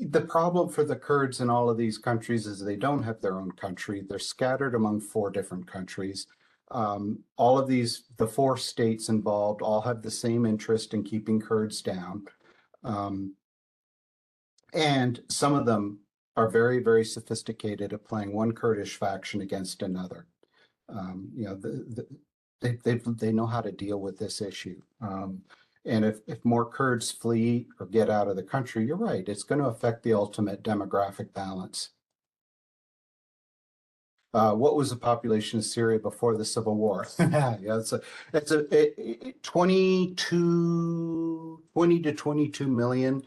The problem for the Kurds in all of these countries is they don't have their own country. They're scattered among 4 different countries. All of the 4 states involved all have the same interest in keeping Kurds down. And some of them are very, very sophisticated at playing one Kurdish faction against another. They know how to deal with this issue. And if more Kurds flee or get out of the country, you're right, it's going to affect the ultimate demographic balance. What was the population of Syria before the civil war? Yeah, it's 20 to 22 million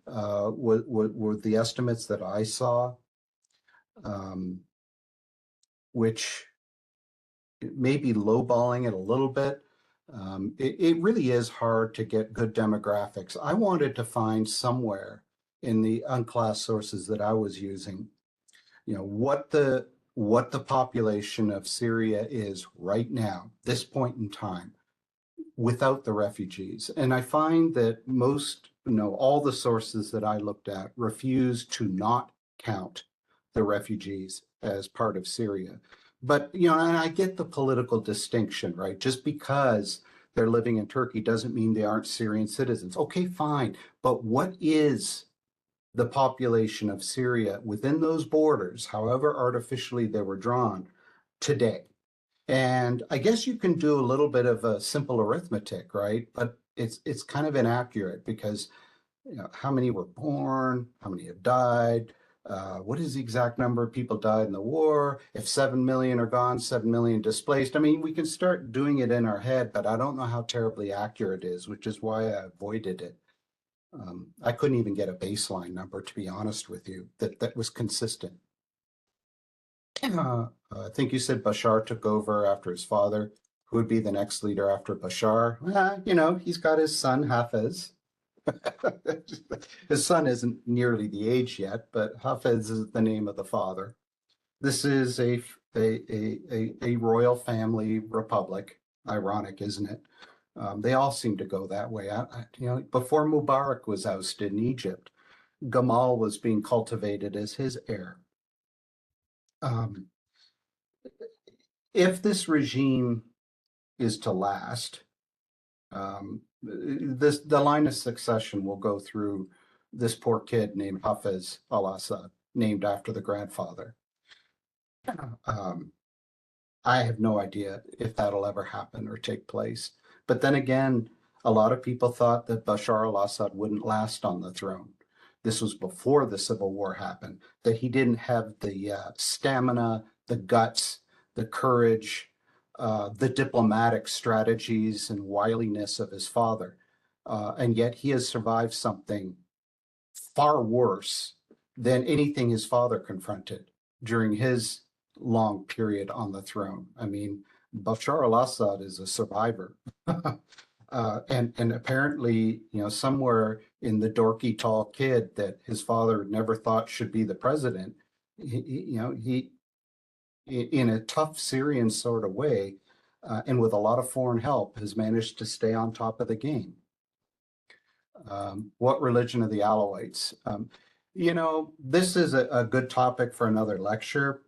were the estimates that I saw, which may be lowballing it a little bit. It really is hard to get good demographics. I wanted to find somewhere in the unclassed sources that I was using, what the population of Syria is right now, this point in time, without the refugees. And I find that most, all the sources that I looked at refuse to not count the refugees as part of Syria. But, and I get the political distinction, right? Just because they're living in Turkey doesn't mean they aren't Syrian citizens. Okay, fine. But what is the population of Syria within those borders, however artificially they were drawn, today? And I guess you can do a little bit of a simple arithmetic, right? But it's kind of inaccurate because how many were born, how many have died, what is the exact number of people died in the war? If 7 million are gone, 7 million displaced. I mean, we can start doing it in our head, but I don't know how terribly accurate it is, which is why I avoided it. I couldn't even get a baseline number, to be honest with you, that was consistent. I think you said Bashar took over after his father. Who would be the next leader after Bashar? He's got his son, Hafez. His son isn't nearly the age yet, but Hafez is the name of the father. This is a royal family republic. Ironic, isn't it? They all seem to go that way. Before Mubarak was ousted in Egypt, Gamal was being cultivated as his heir. If this regime is to last, the line of succession will go through this poor kid named Hafez al-Assad, named after the grandfather. I have no idea if that'll ever happen or take place. But then again, a lot of people thought that Bashar al-Assad wouldn't last on the throne. This was before the civil war happened, that he didn't have the stamina, the guts, the courage, the diplomatic strategies and wiliness of his father. And yet he has survived something far worse than anything his father confronted during his long period on the throne. I mean, Bashar al-Assad is a survivor. And apparently, somewhere in the dorky tall kid that his father never thought should be the president, he in a tough Syrian sort of way, and with a lot of foreign help, has managed to stay on top of the game. What religion are the Alawites? This is a good topic for another lecture.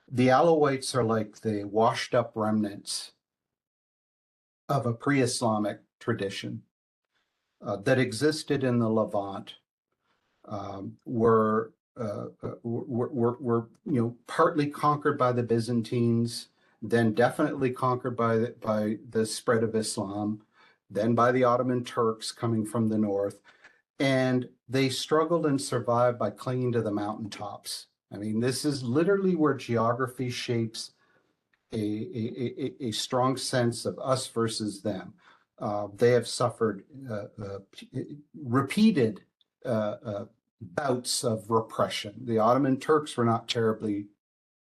The Alawites are like the washed up remnants of a pre-Islamic tradition that existed in the Levant, were partly conquered by the Byzantines, then definitely conquered by the spread of Islam, then by the Ottoman Turks coming from the north, and they struggled and survived by clinging to the mountaintops. I mean, this is literally where geography shapes a strong sense of us versus them. They have suffered repeated bouts of repression. The Ottoman Turks were not terribly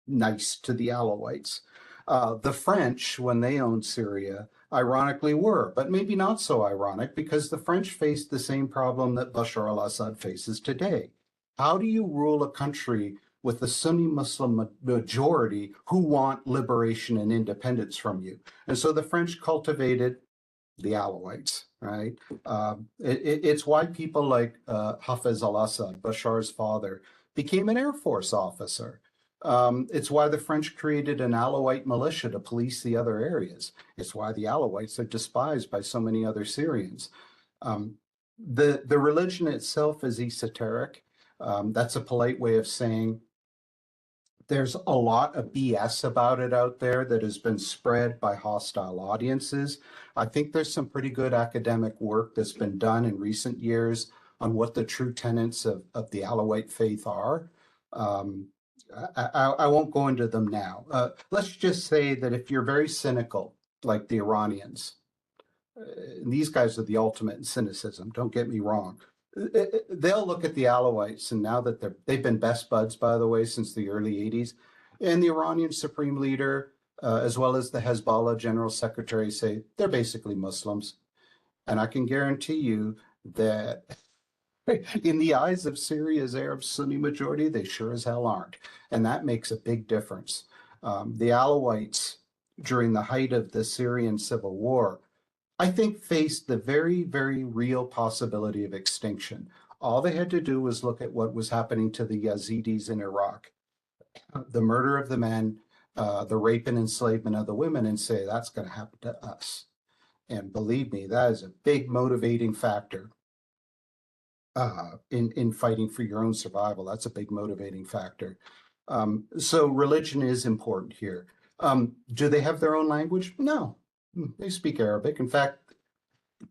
nice to the Alawites. The French, when they owned Syria, ironically were, but maybe not so ironic, because the French faced the same problem that Bashar al-Assad faces today. How do you rule a country with the Sunni Muslim majority who want liberation and independence from you? And so the French cultivated the Alawites, right? It's why people like Hafez al-Assad, Bashar's father, became an Air Force officer. It's why the French created an Alawite militia to police the other areas. It's why the Alawites are despised by so many other Syrians. The religion itself is esoteric. That's a polite way of saying There's a lot of BS about it out there that has been spread by hostile audiences. I think there's some pretty good academic work that's been done in recent years on what the true tenets of the Alawite faith are. I won't go into them now. Let's just say that if you're very cynical, like the Iranians, these guys are the ultimate in cynicism, don't get me wrong. They'll look at the Alawites, and now that they've been best buds, by the way, since the early 80s, and the Iranian supreme leader, as well as the Hezbollah general secretary, say they're basically Muslims. And I can guarantee you that in the eyes of Syria's Arab Sunni majority, they sure as hell aren't. And that makes a big difference. The Alawites, during the height of the Syrian civil war, I think faced the very, very real possibility of extinction. All they had to do was look at what was happening to the Yazidis in Iraq, the murder of the men, the rape and enslavement of the women, and say, that's going to happen to us. And believe me, that is a big motivating factor in fighting for your own survival. That's a big motivating factor. So religion is important here. Do they have their own language? No. They speak Arabic. In fact,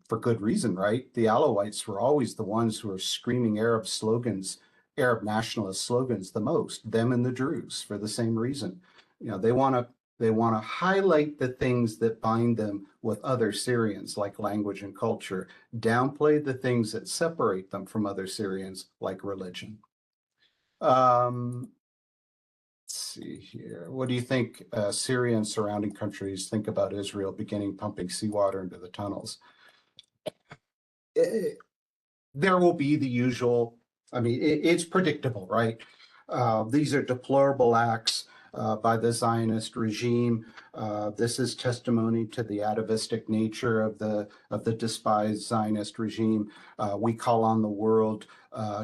for good reason, right? The Alawites were always the ones who were screaming Arab slogans, Arab nationalist slogans the most, them and the Druze, for the same reason. You know, they want to highlight the things that bind them with other Syrians, like language and culture, downplay the things that separate them from other Syrians, like religion. Let's see here. What do you think Syria and surrounding countries think about Israel beginning pumping seawater into the tunnels? There will be the usual, I mean, it's predictable, right? These are deplorable acts by the Zionist regime. This is testimony to the atavistic nature of the despised Zionist regime. We call on the world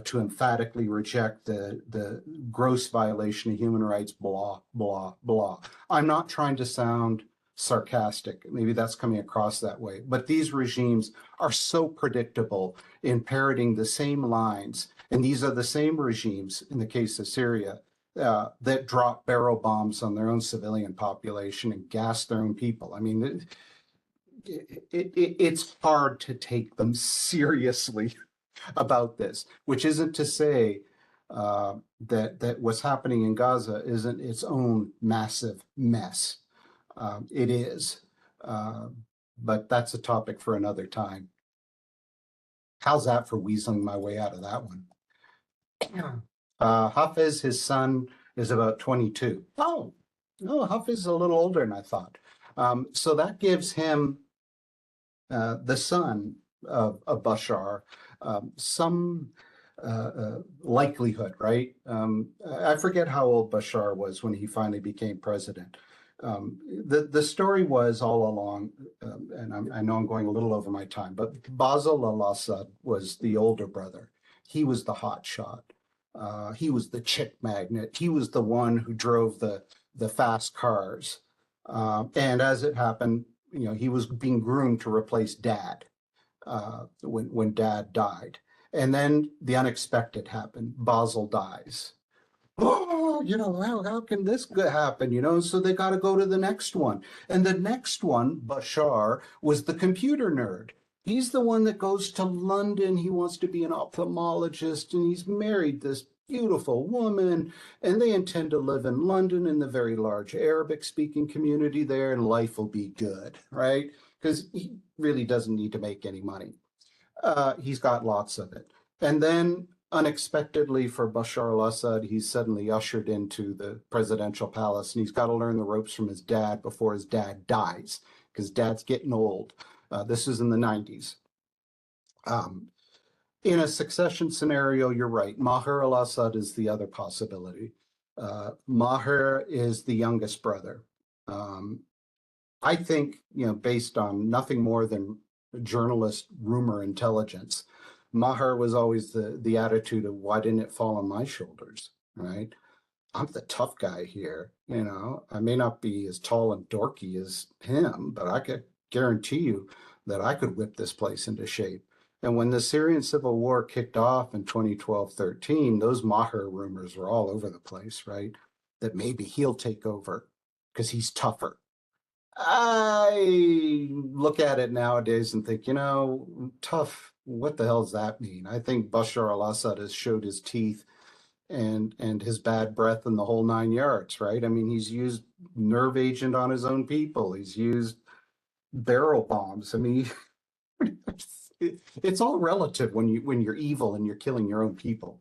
to emphatically reject the gross violation of human rights, blah, blah, blah. I'm not trying to sound sarcastic. Maybe that's coming across that way. But these regimes are so predictable in parroting the same lines. And these are the same regimes, in the case of Syria, that drop barrel bombs on their own civilian population and gas their own people. I mean, it's hard to take them seriously about this, which isn't to say that what's happening in Gaza isn't its own massive mess. It is, but that's a topic for another time. How's that for weaseling my way out of that one? Hafiz, his son, is about 22. Oh, no, Hafiz is a little older than I thought. So that gives him, the son of Bashar, some likelihood, right? I forget how old Bashar was when he finally became president. The story was all along, and I know I'm going a little over my time, but Basil al-Assad was the older brother. He was the hot shot. He was the chick magnet. He was the one who drove the fast cars. And as it happened, you know, he was being groomed to replace Dad when Dad died. And then the unexpected happened. Basil dies. Oh, you know, how can this happen? You know, so they got to go to the next one. And the next one, Bashar, was the computer nerd. He's the one that goes to London. He wants to be an ophthalmologist, and he's married this beautiful woman, and they intend to live in London in the very large Arabic-speaking community there, and life will be good, right? Because he really doesn't need to make any money. He's got lots of it. And then unexpectedly for Bashar al-Assad, he's suddenly ushered into the presidential palace, and he's got to learn the ropes from his dad before his dad dies, because Dad's getting old. This is in the 90s. In a succession scenario, you're right. Maher al-Assad is the other possibility. Maher is the youngest brother. I think, you know, based on nothing more than journalist rumor intelligence, Maher was always the attitude of, why didn't it fall on my shoulders, right? I'm the tough guy here, you know. I may not be as tall and dorky as him, but I could guarantee you that I could whip this place into shape. And when the Syrian civil war kicked off in 2012-13, those Maher rumors were all over the place, right? that maybe he'll take over because he's tougher. I look at it nowadays and think, tough, what the hell does that mean? I think Bashar al-Assad has showed his teeth and his bad breath in the whole 9 yards, right? I mean, he's used nerve agent on his own people. He's used barrel bombs. I mean, it's all relative when you're evil and you're killing your own people.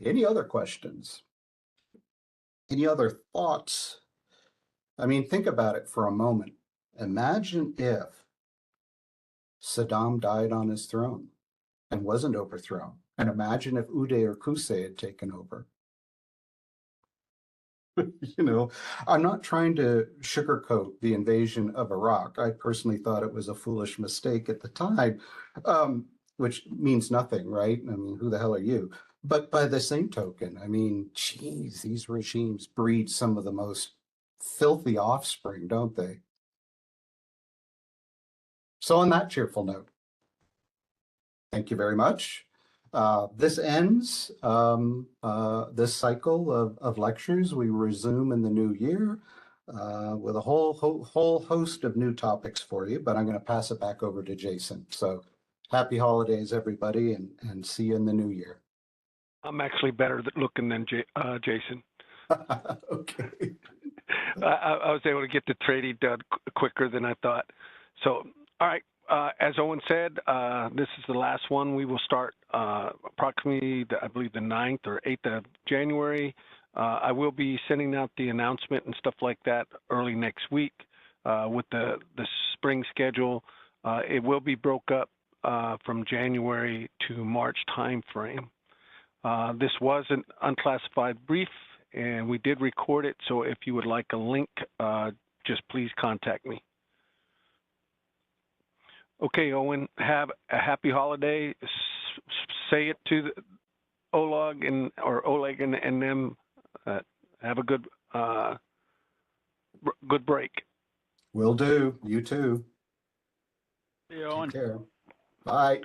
Any other questions? Any other thoughts? I mean, think about it for a moment. Imagine if Saddam died on his throne and wasn't overthrown. And imagine if Uday or Qusay had taken over. I'm not trying to sugarcoat the invasion of Iraq. I personally thought it was a foolish mistake at the time, which means nothing, right? I mean, who the hell are you? But by the same token, I mean, geez, these regimes breed some of the most filthy offspring, don't they? So on that cheerful note, thank you very much. This ends this cycle of lectures. We resume in the new year with a whole host of new topics for you, but I'm going to pass it back over to Jason. So happy holidays, everybody, and see you in the new year. I'm actually better looking than Jason. Okay. I was able to get the trading done quicker than I thought. So, all right. As Owen said, this is the last one. We will start approximately, I believe, the 9th or 8th of January. I will be sending out the announcement and stuff like that early next week with the spring schedule. It will be broke up from January to March timeframe. This was an unclassified brief, and we did record it. So if you would like a link, just please contact me. Okay, Owen, have a happy holiday. Say it to the Oleg and them. Have a good break. Will do. You too. See you, Owen. Take care. Bye.